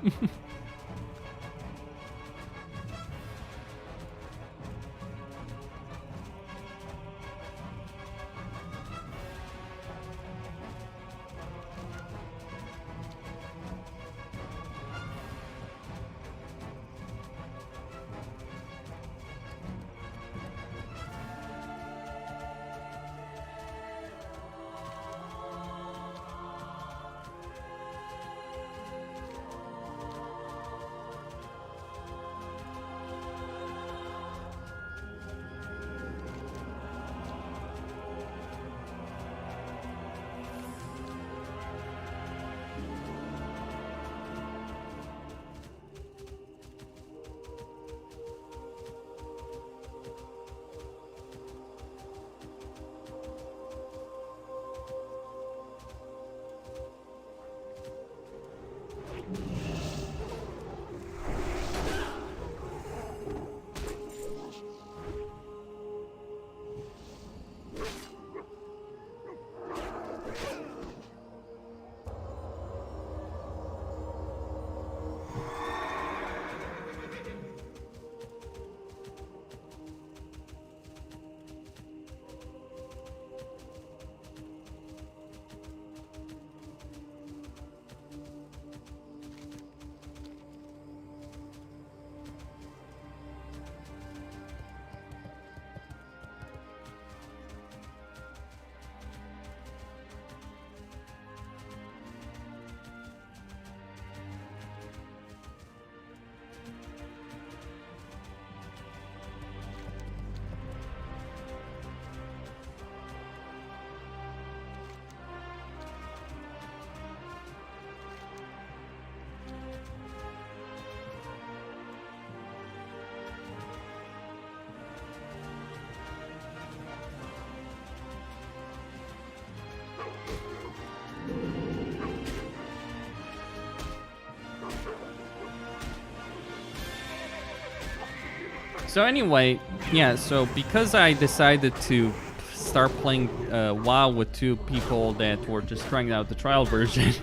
A: So anyway, yeah, so because I decided to start playing WoW with two people that were just trying out the trial version,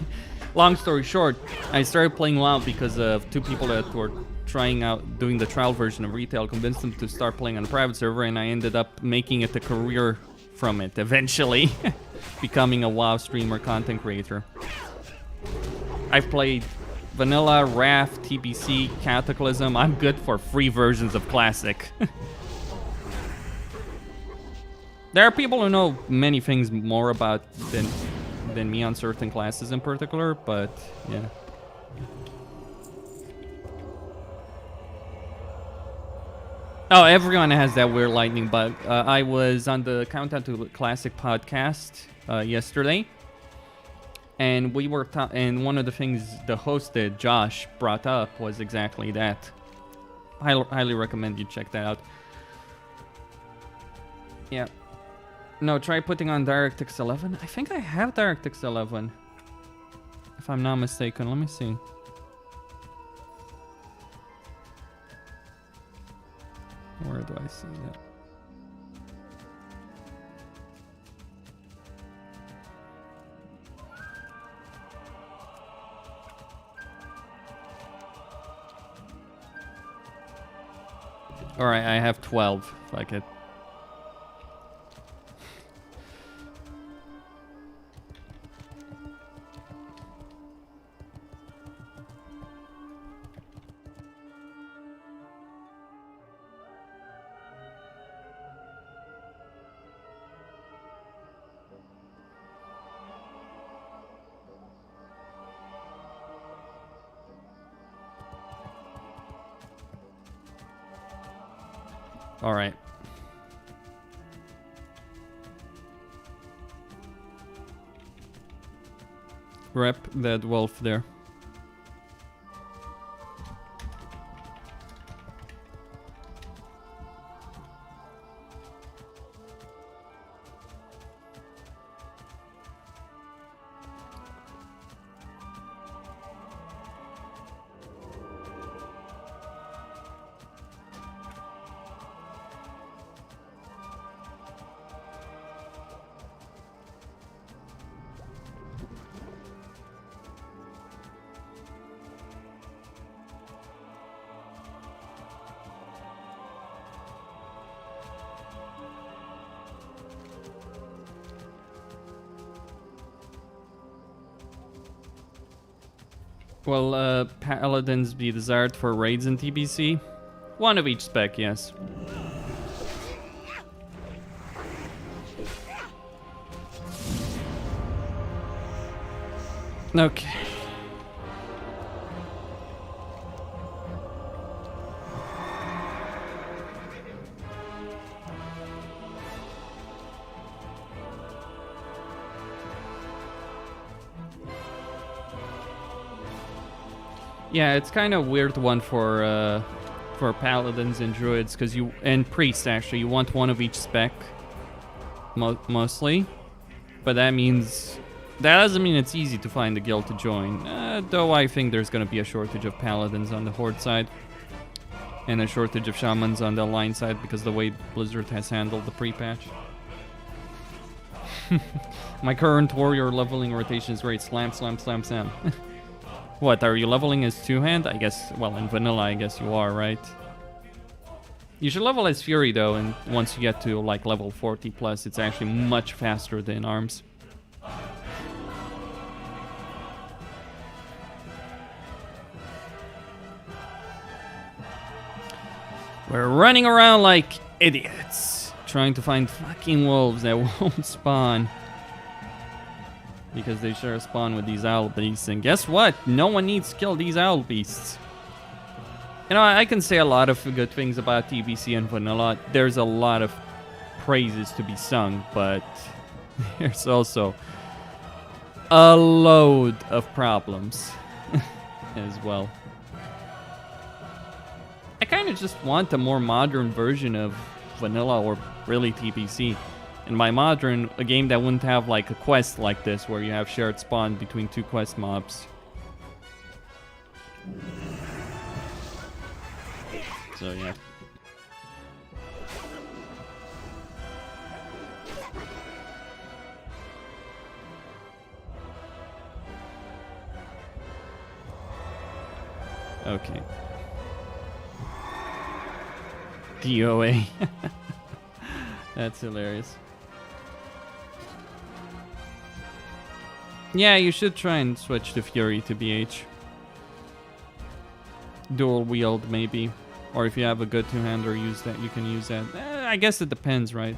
A: long story short, I started playing WoW because of two people that were trying out doing the trial version of retail, convinced them to start playing on a private server, and I ended up making it a career from it eventually, becoming a WoW streamer, content creator. I've played Vanilla, Wrath, TBC, Cataclysm. I'm good for free versions of Classic. There are people who know many things more about than me on certain classes in particular, but yeah. Oh, everyone has that weird lightning bug. I was on the Countdown to Classic podcast yesterday. And we were, and one of the things the host did, Josh, brought up was exactly that. I highly recommend you check that out. Yeah. No, try putting on DirectX 11. I think I have DirectX 11. If I'm not mistaken, let me see. Where do I see that? Alright, I have 12. Fuck it. All right. rep that wolf there. Well, Paladins be desired for raids in TBC. One of each spec, yes. Okay. Yeah, it's kind of weird one for paladins and druids, because and priests actually, you want one of each spec mostly, but that doesn't mean it's easy to find a guild to join. Though I think there's gonna be a shortage of paladins on the horde side, and a shortage of shamans on the line side because the way Blizzard has handled the pre-patch. My current warrior leveling rotation is great. Slam, slam, slam, slam. What, are you leveling as two-hand? I guess, well, in vanilla, I guess you are, right? You should level as Fury, though, and once you get to, like, level 40 plus, it's actually much faster than Arms. We're running around like idiots, trying to find fucking wolves that won't spawn. Because they sure spawn with these owl beasts, and guess what? No one needs to kill these owl beasts. You know, I can say a lot of good things about TBC and vanilla. There's a lot of praises to be sung, but there's also a load of problems as well. I kind of just want a more modern version of vanilla, or really TBC. And by modern, a game that wouldn't have like a quest like this, where you have shared spawn between two quest mobs. So yeah. Okay. DOA. That's hilarious. Yeah, you should try and switch to Fury to BH. Dual wield, maybe. Or if you have a good two-hander, use that. You can use that. I guess it depends, right?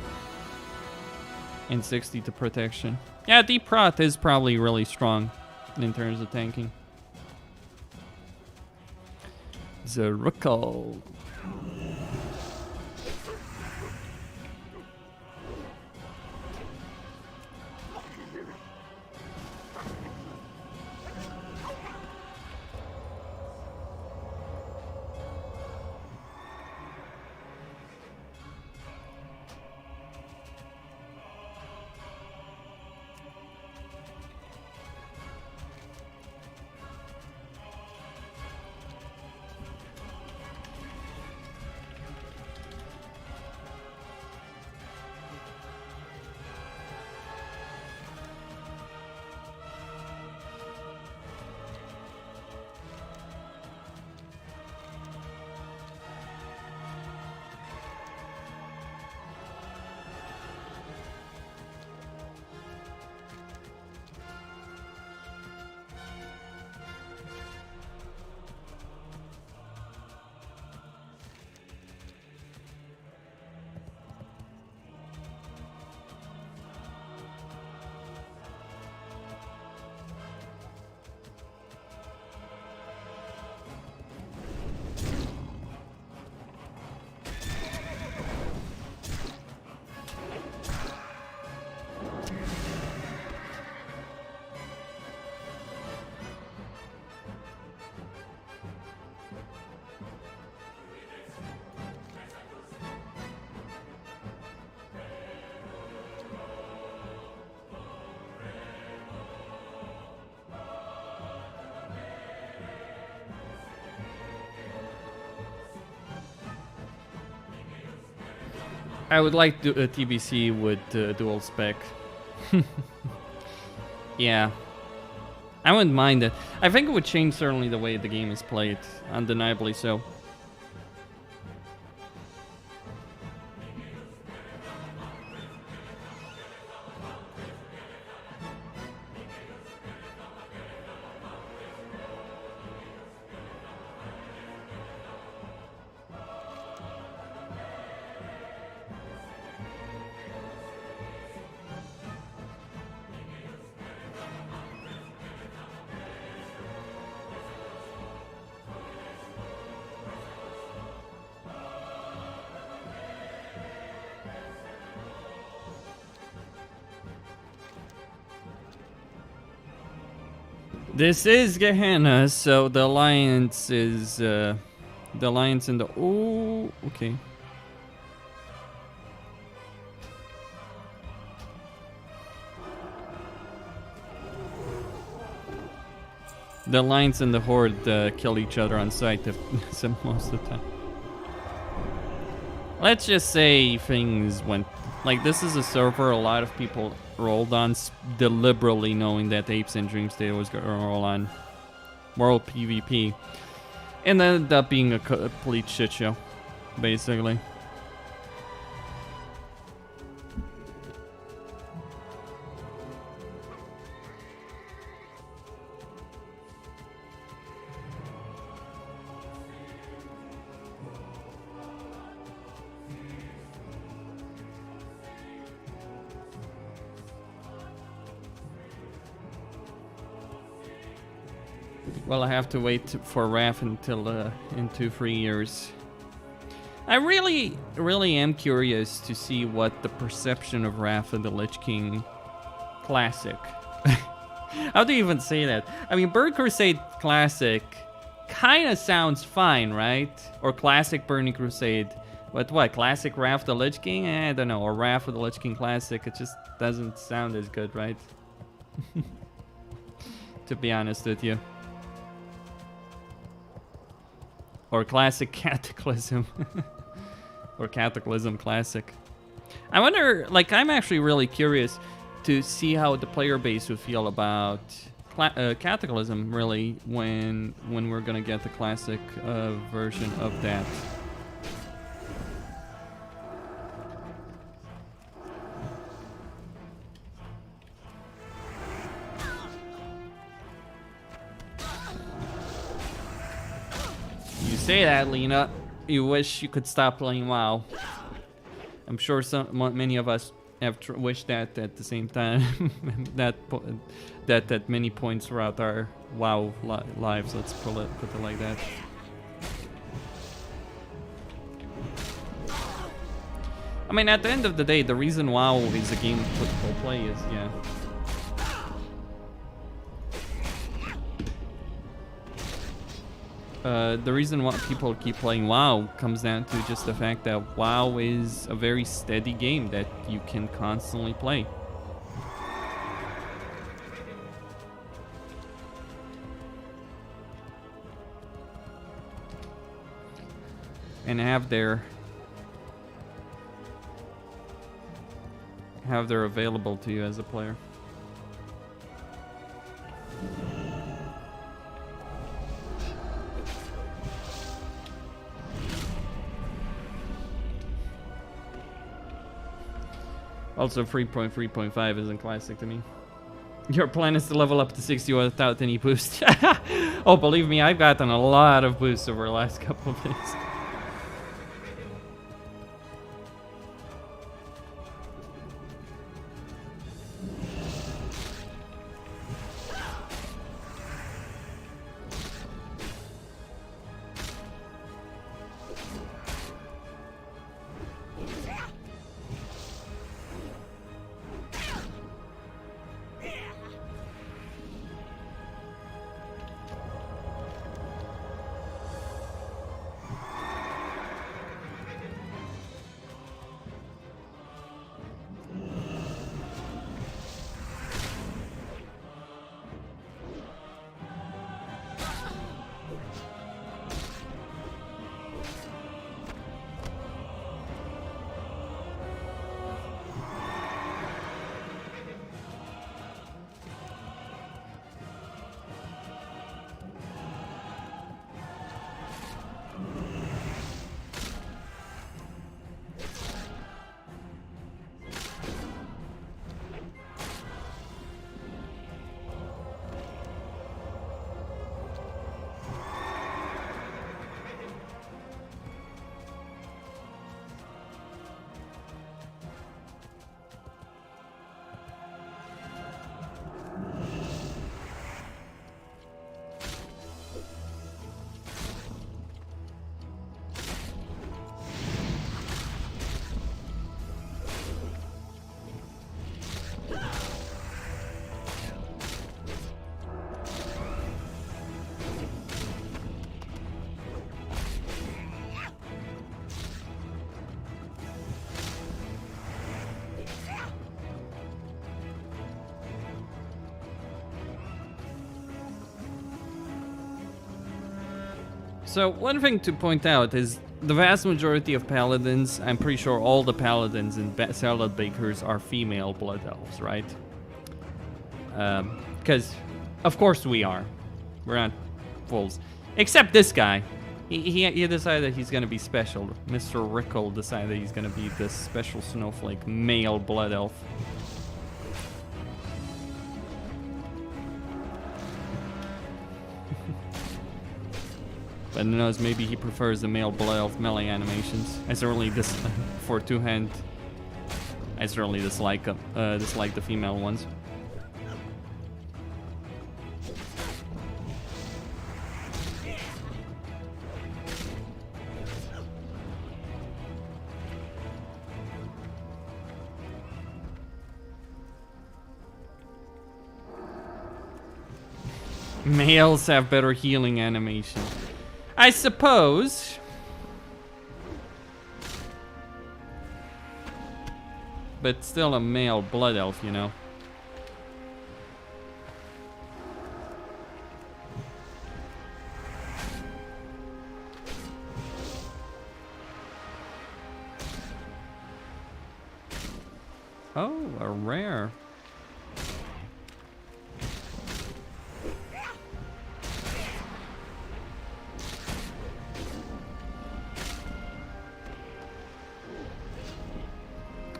A: And 60 to protection. Yeah, Deep Prot is probably really strong in terms of tanking. Zeruckle. I would like a TBC with dual spec. Yeah. I wouldn't mind it. I think it would change certainly the way the game is played. Undeniably so. This is Gehennas, so the alliance is the alliance in the okay. The alliance and the horde kill each other on sight most of the time. Let's just say things went like this is a server a lot of people rolled on deliberately knowing that Apes and Dream State was going to roll on World PvP. And that ended up being a complete shit show, basically. Well, I have to wait for Wrath until in 2-3 years. I really am curious to see what the perception of Wrath of the Lich King Classic. How do you even say that? I mean, Burning Crusade Classic kind of sounds fine, right? Or Classic Burning Crusade. But what, Classic Wrath of the Lich King? I don't know. Or Wrath of the Lich King Classic. It just doesn't sound as good, right? To be honest with you. Or Classic Cataclysm. Or Cataclysm Classic. I wonder, like, I'm actually really curious to see how the player base would feel about Cataclysm, really, when we're gonna get the classic version of that. You say that, Lina. You wish you could stop playing WoW. I'm sure many of us have wished that at the same time. that many points throughout our WoW lives. Let's put it like that. I mean, at the end of the day, the reason WoW is a game people play is, yeah. The reason why people keep playing WoW comes down to just the fact that WoW is a very steady game that you can constantly play. And have their available to you as a player. Also, 3.3.5 isn't classic to me. Your plan is to level up to 60 without any boost. Oh, believe me, I've gotten a lot of boosts over the last couple of days. So one thing to point out is the vast majority of paladins, I'm pretty sure all the paladins and salad bakers are female blood elves, right? Because of course we are. We're not fools. Except this guy. He decided he's gonna be special. Mr. Rickle decided he's gonna be this special snowflake male blood elf. But who knows, maybe he prefers the male blood elf melee animations. I certainly for two-hand. I certainly dislike the female ones. Males have better healing animation. I suppose. But still a male blood elf, you know. Oh, a rare.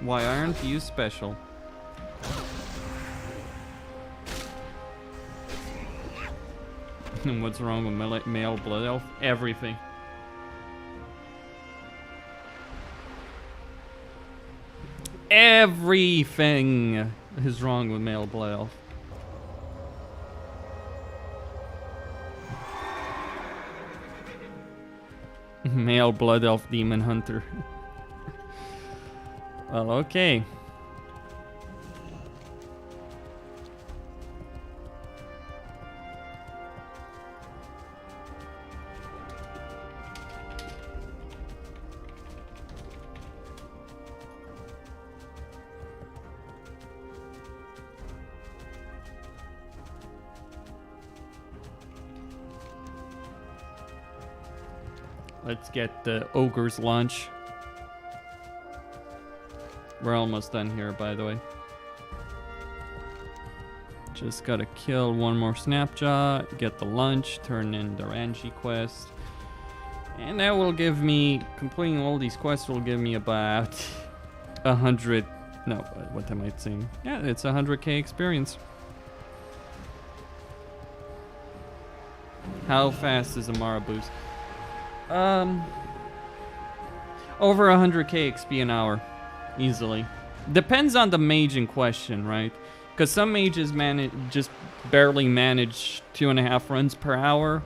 A: Why aren't you special? And what's wrong with male blood elf? Everything. Everything is wrong with male blood elf. Male blood elf demon hunter. Well, okay. Let's get the ogre's lunch. We're almost done here, by the way. Just gotta kill one more Snapjaw, get the lunch, turn in the Ranji quest. And that will give me, completing all these quests will give me about 100, no, what am I saying? Yeah, it's 100k experience. How fast is a Mara boost? Over 100k XP an hour. Easily. Depends on the mage in question, right? Because some mages just barely manage 2.5 runs per hour.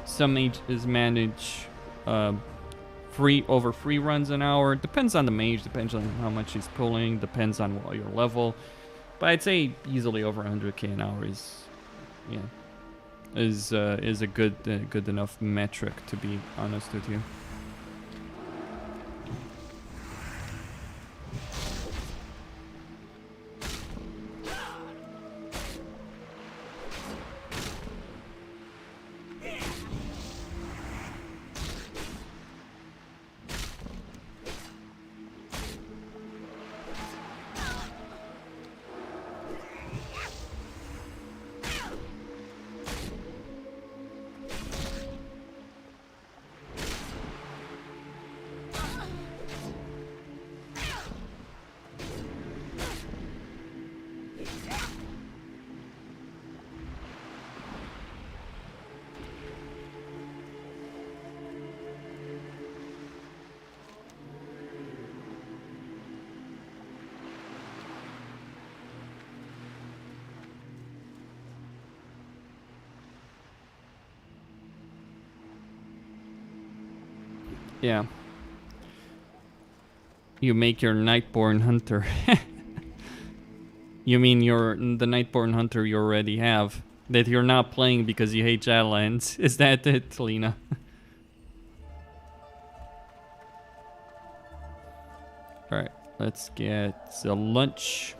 A: Some mages manage over 3 runs an hour. Depends on the mage, depends on how much he's pulling, depends on what your level. But I'd say easily over 100k an hour is a good enough metric, to be honest with you. Yeah. You make your Nightborn Hunter. You mean the Nightborn Hunter you already have, that you're not playing because you hate Shadowlands. Is that it, Lina? Alright, let's get the lunch.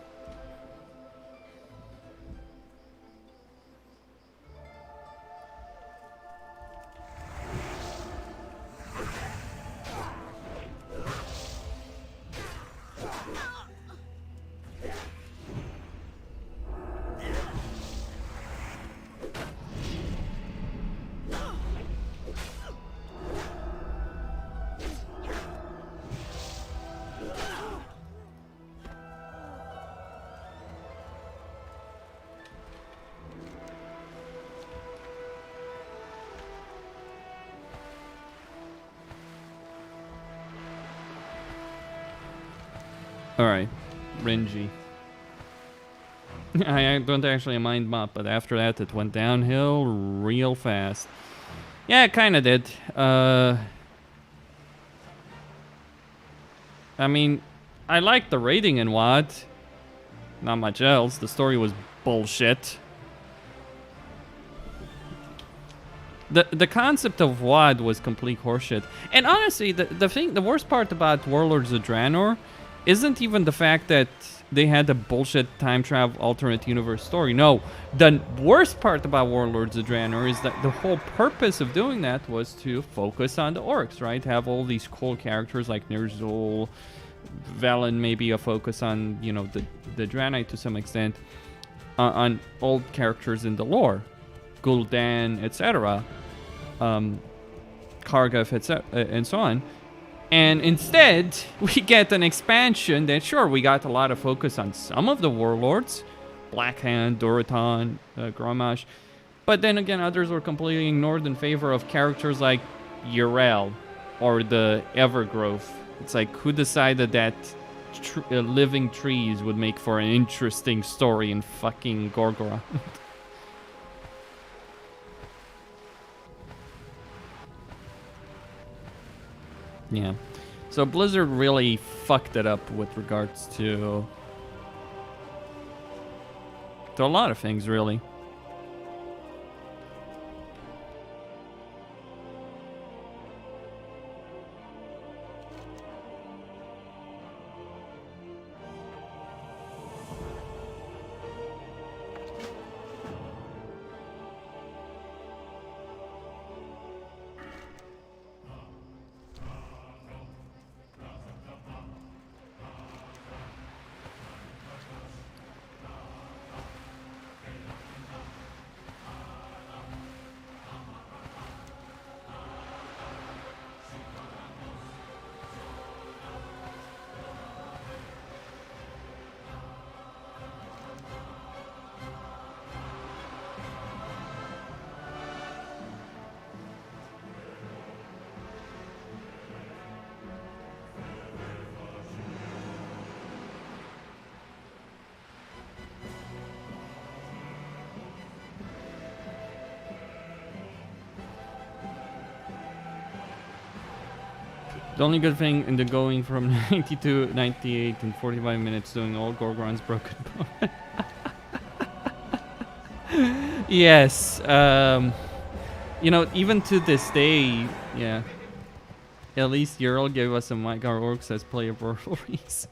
A: Alright, Renji. I don't actually mind Mop, but after that it went downhill real fast. Yeah, it kinda did. I mean, I liked the rating in WoD. Not much else. The story was bullshit. The concept of WoD was complete horseshit. And honestly, the worst part about Warlords of Draenor isn't even the fact that they had a bullshit time travel alternate universe story. No, the worst part about Warlords of Draenor is that the whole purpose of doing that was to focus on the orcs, right? Have all these cool characters like Ner'zhul, Velen, maybe a focus on, you know, the Draenei to some extent, on old characters in the lore, Gul'dan, etc., Kargaf, etc., and so on. And instead, we get an expansion that, sure, we got a lot of focus on some of the warlords, Blackhand, Dorotan, Grommash, but then again, others were completely ignored in favor of characters like Yrel or the Evergrowth. It's like, who decided that living trees would make for an interesting story in fucking Gorgora? Yeah. So Blizzard really fucked it up with regards to a lot of things, really. The only good thing in the going from 92, 98, and 45 minutes doing all Gorgoron's broken bone. Yes. You know, even to this day, yeah. At least Yrel gave us some Mygar Orcs as playable stories.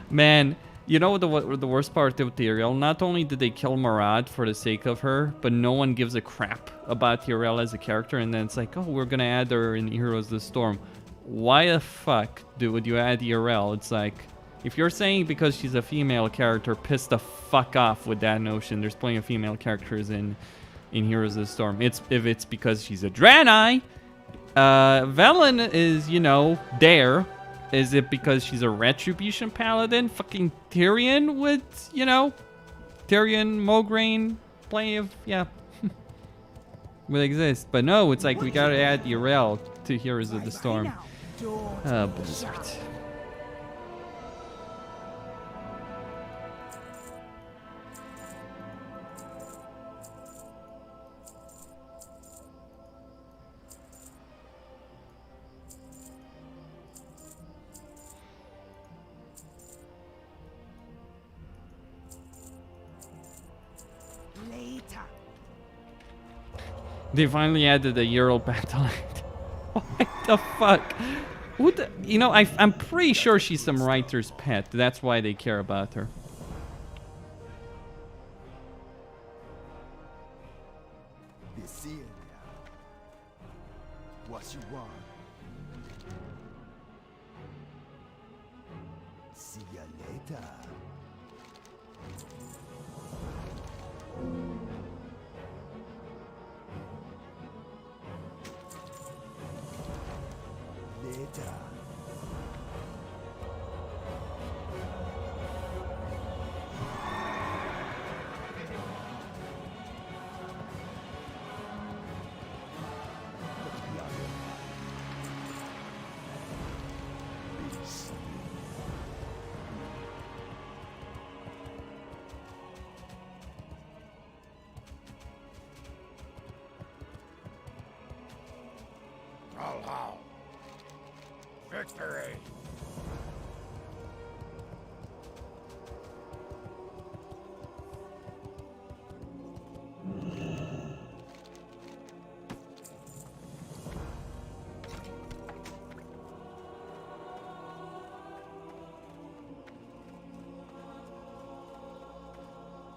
A: Man, you know the worst part with Yrel? Not only did they kill Marad for the sake of her, but no one gives a crap about Yrel as a character, and then it's like, oh, we're gonna add her in Heroes of the Storm. Why the fuck would you add Yrel? It's like, if you're saying because she's a female character, piss the fuck off with that notion. There's plenty of female characters in Heroes of the Storm. If it's because she's a Draenei, Velen is, you know, there. Is it because she's a Retribution Paladin? Fucking Tyrion would, you know, Tyrion, Mograine, plenty of, yeah, would exist. But no, it's like we gotta add Yrel to Heroes of the Storm. Blizzard. They finally added a Yrel battle. What the fuck? Who the, you know, I'm pretty sure she's some writer's pet. That's why they care about her.
B: What you want? See ya later. Later.
C: Valhalla. Victory.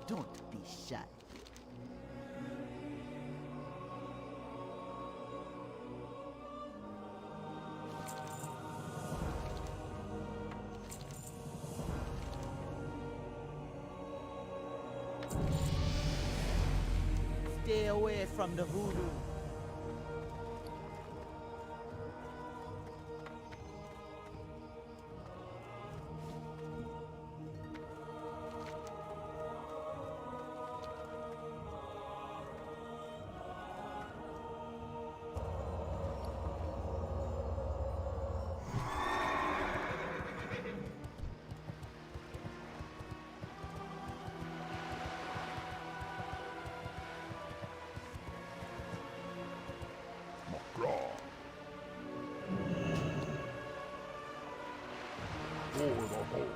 B: Don't be shy. Stay away from the voodoo.
C: For the whole.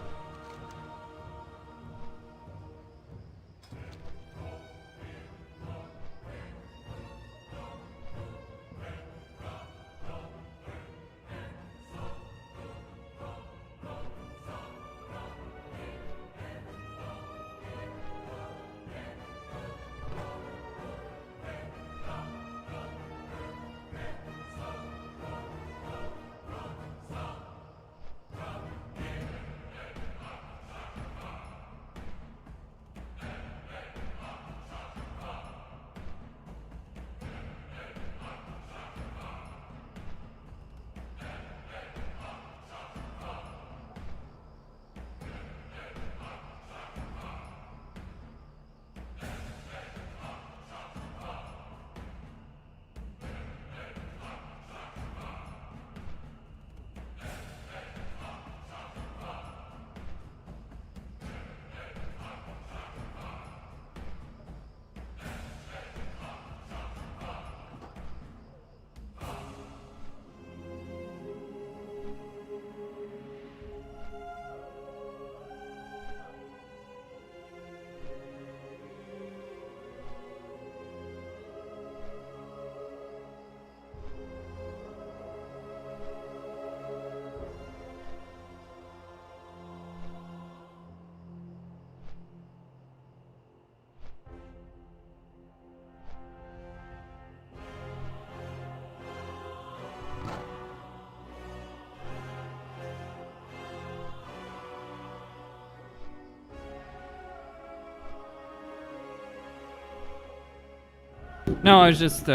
A: No, I was just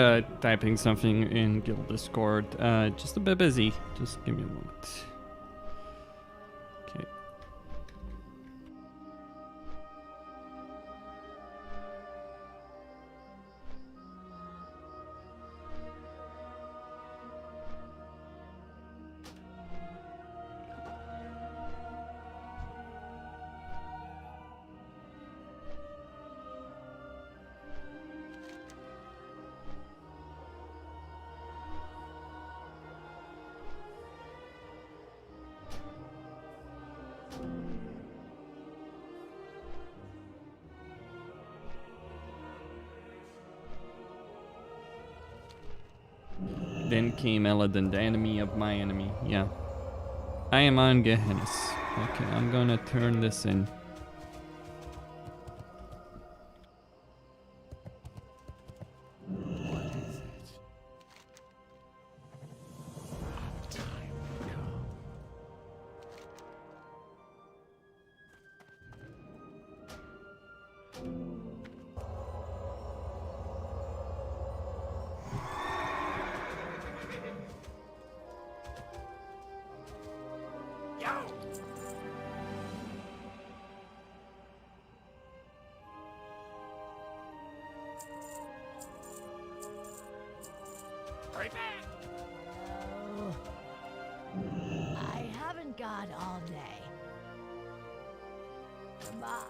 A: typing something in Guild Discord. Just a bit busy. Just give me a moment. Okay. Then came Eladin, the enemy of my enemy. Yeah. I am on Gehennas. Okay, I'm gonna turn this in.
C: What is it? Our time will come.
D: I haven't got all day. Goodbye.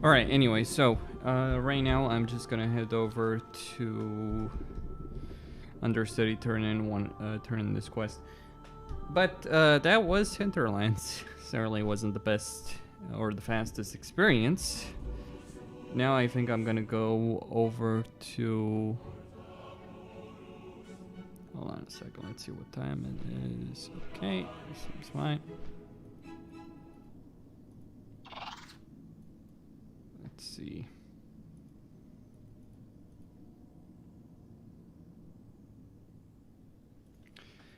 A: Alright, anyway, so right now I'm just gonna head over to Understudy, turn in this quest. But that was Hinterlands. Certainly wasn't the best or the fastest experience. Now I think I'm gonna go over to... Hold on a second, let's see what time it is. Okay, seems fine. Let's see.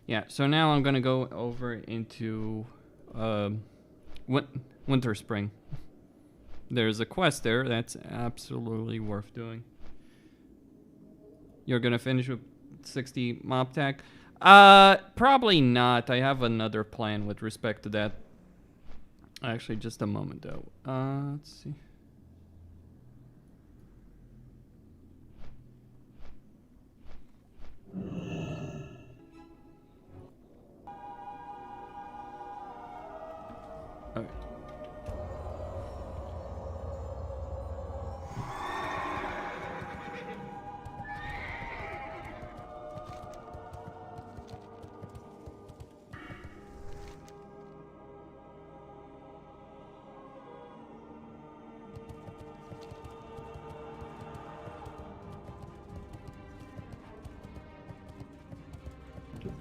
A: Yeah, so now I'm gonna go over into Winter Spring. There's a quest there that's absolutely worth doing. You're gonna finish with 60 mob tag? Probably not. I have another plan with respect to that. Actually, just a moment though. Let's see. Okay.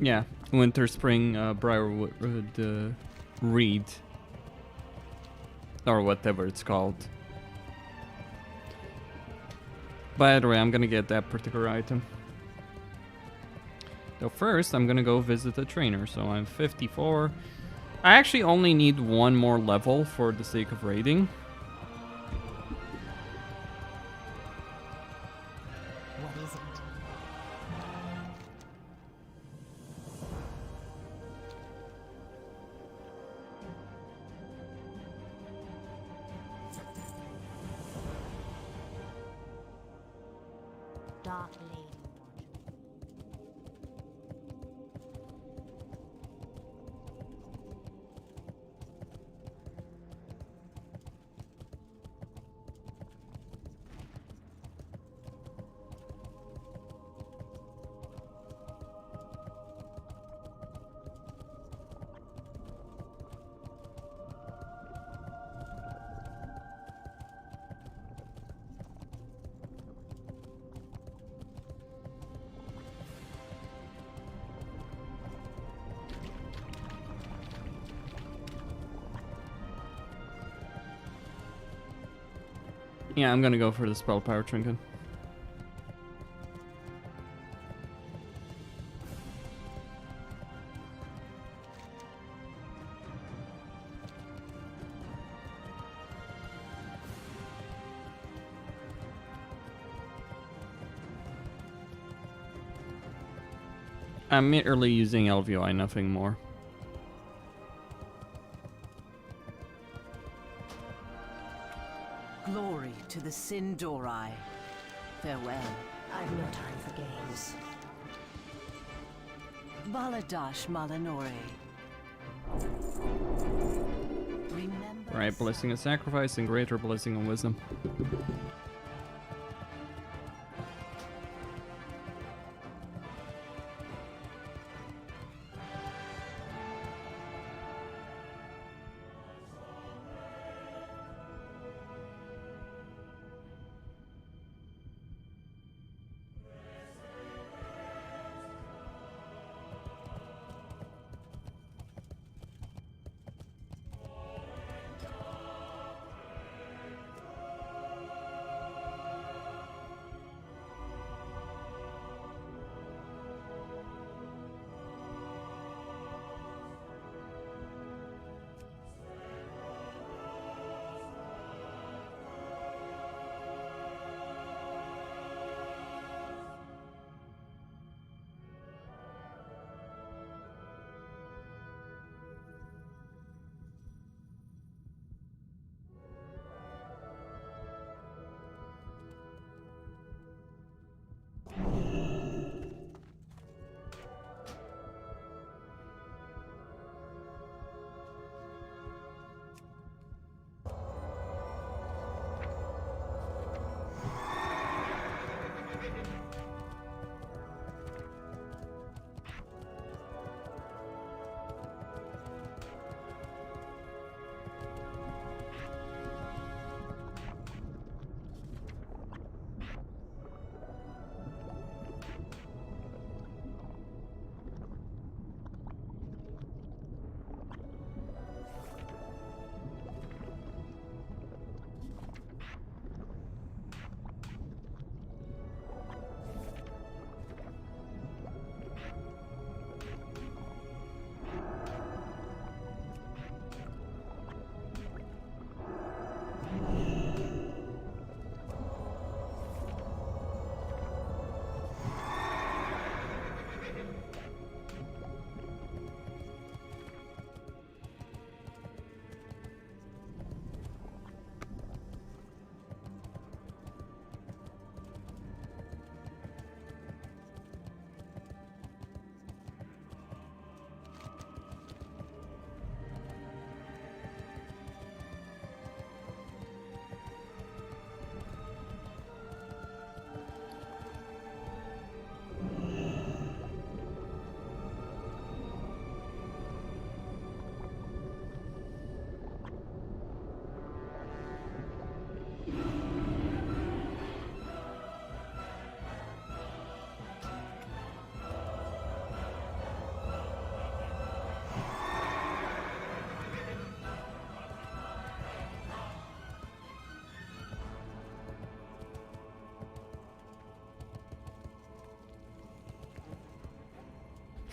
A: Yeah, Winter Spring Briarwood Reed. Or whatever it's called. By the way, I'm gonna get that particular item. So first, I'm gonna go visit the trainer. So I'm 54. I actually only need one more level for the sake of raiding.
D: What is it? Dark Lady Watcher.
A: Yeah, I'm gonna go for the spell power trinket. I'm merely using LVI, nothing more.
E: Glory to the Sindori. Farewell.
D: I've no time for games.
E: Baladash Malanore. Remember.
A: Right, blessing of sacrifice and greater blessing of wisdom.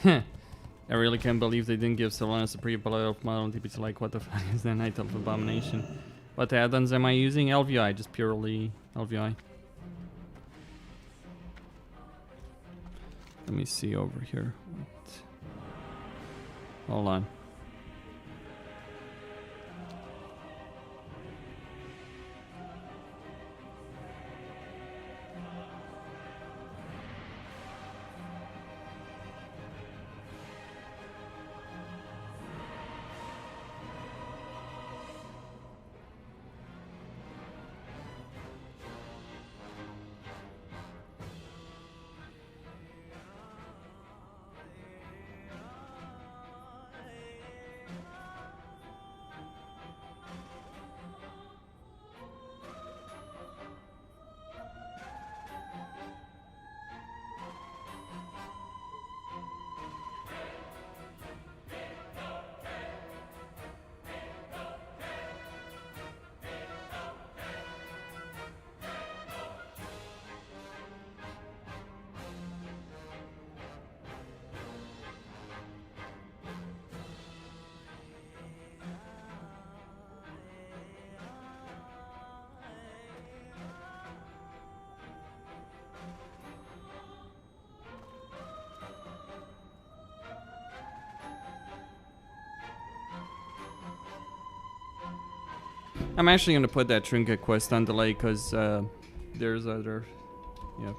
A: I really can't believe they didn't give Sinnelleos a pre-Paladin of model on TBC. Like, what the fuck is that Night of Abomination? What add-ons am I using? LVI, just purely LVI. Let me see over here. Hold on. I'm actually gonna put that trinket quest on delay because there's other, yeah.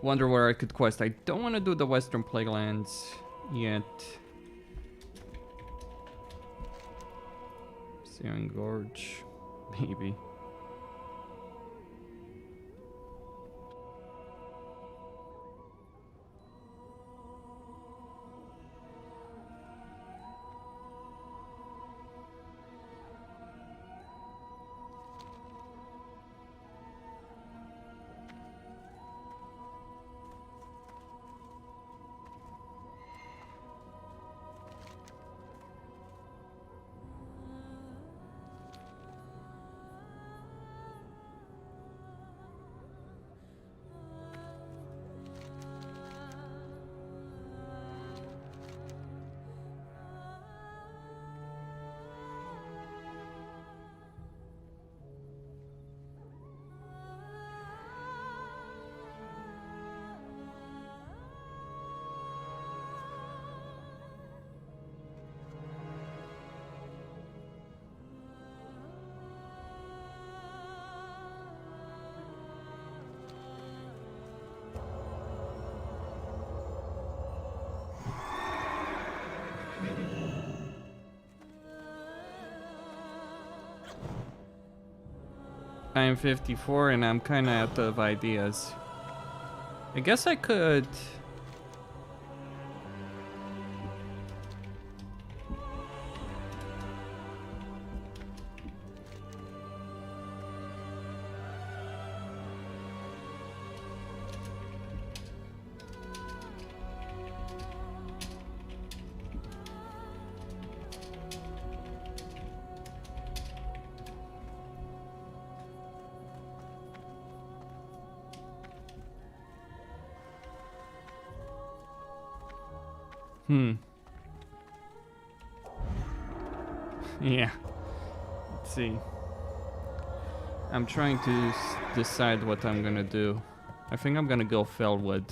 A: Wonder where I could quest. I don't want to do the Western Plaguelands yet. Searing Gorge, maybe. I am 54 and I'm kind of out of ideas. I guess I could... Yeah. Let's see. I'm trying to decide what I'm gonna do. I think I'm gonna go Fellwood.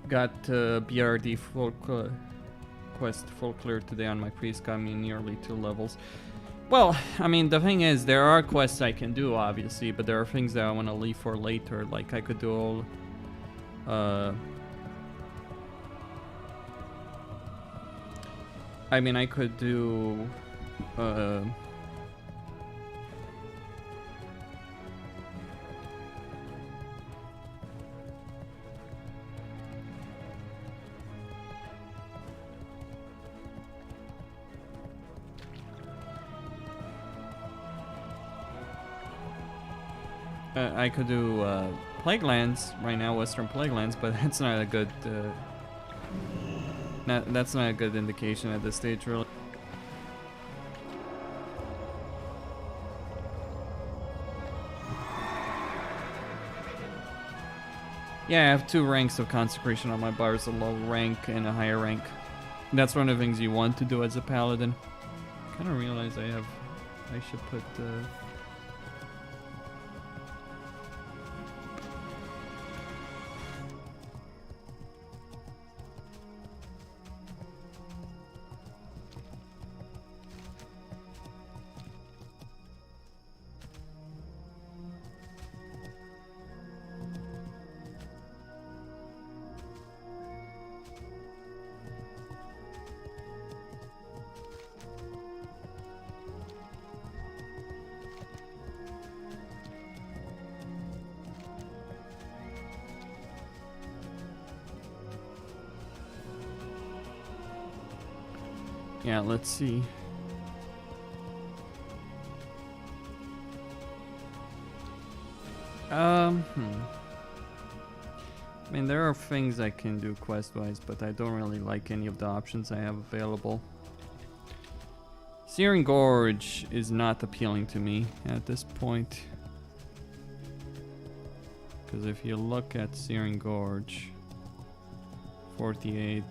A: Got BRD full quest full clear today on my priest, got me nearly 2 levels. Well, I mean, the thing is, there are quests I can do, obviously, but there are things that I want to leave for later. Like, I could do all... I mean, I could do... I could do Plague Lands right now, Western Plague Lands, but that's not a good that's not a good indication at this stage, really. Yeah, I have 2 ranks of consecration on my bars, a low rank and a higher rank. That's one of the things you want to do as a paladin. I kind of realize I should put yeah, let's see. I mean, there are things I can do quest-wise, but I don't really like any of the options I have available. Searing Gorge is not appealing to me at this point. Because if you look at Searing Gorge, 48,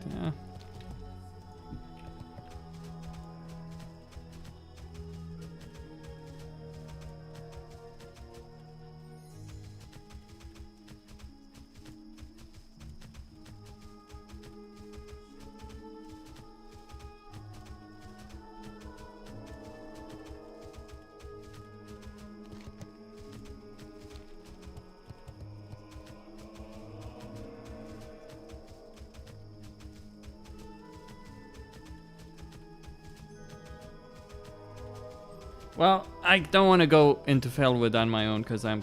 A: well, I don't want to go into Felwood on my own because I'm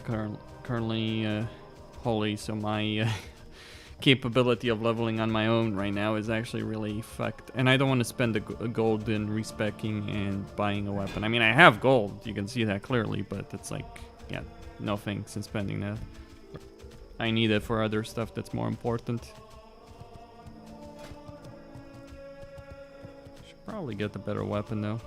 A: currently holy, so my capability of leveling on my own right now is actually really fucked. And I don't want to spend the gold in respecking and buying a weapon. I mean, I have gold, you can see that clearly, but it's like, yeah, no thanks in spending that. I need it for other stuff that's more important. Should probably get a better weapon though.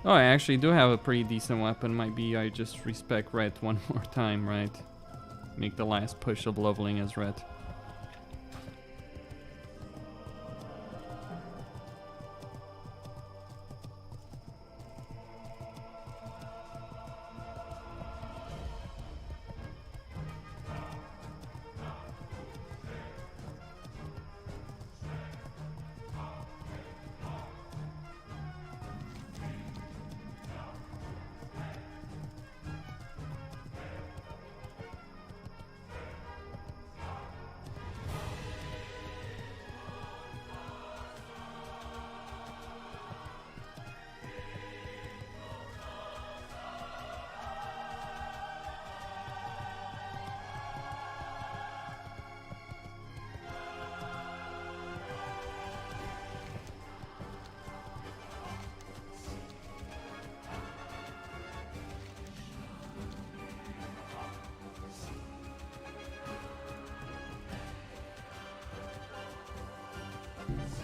A: Oh, I actually do have a pretty decent weapon. Might be I just respec Ret one more time, right? Make the last push of leveling as Ret.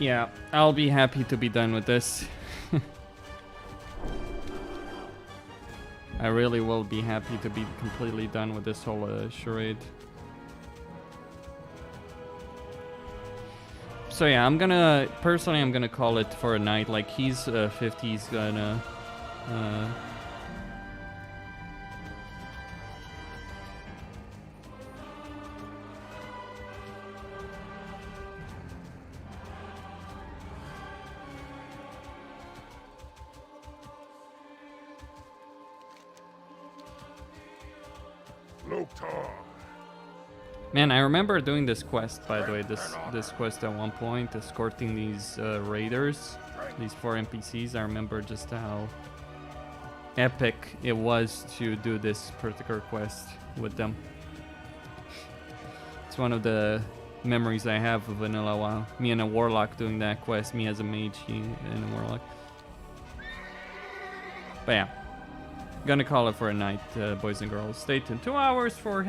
A: Yeah, I'll be happy to be done with this. I really will be happy to be completely done with this whole charade. So yeah, I'm gonna call it for a night. Like he's 50, he's gonna Man, I remember doing this quest, by the way, this quest at one point, escorting these raiders, these 4 NPCs. I remember just how epic it was to do this particular quest with them. It's one of the memories I have of Vanilla WoW. Me and a warlock doing that quest, me as a mage, he and a warlock. But yeah, gonna call it for a night, boys and girls. Stay tuned. 2 hours for him.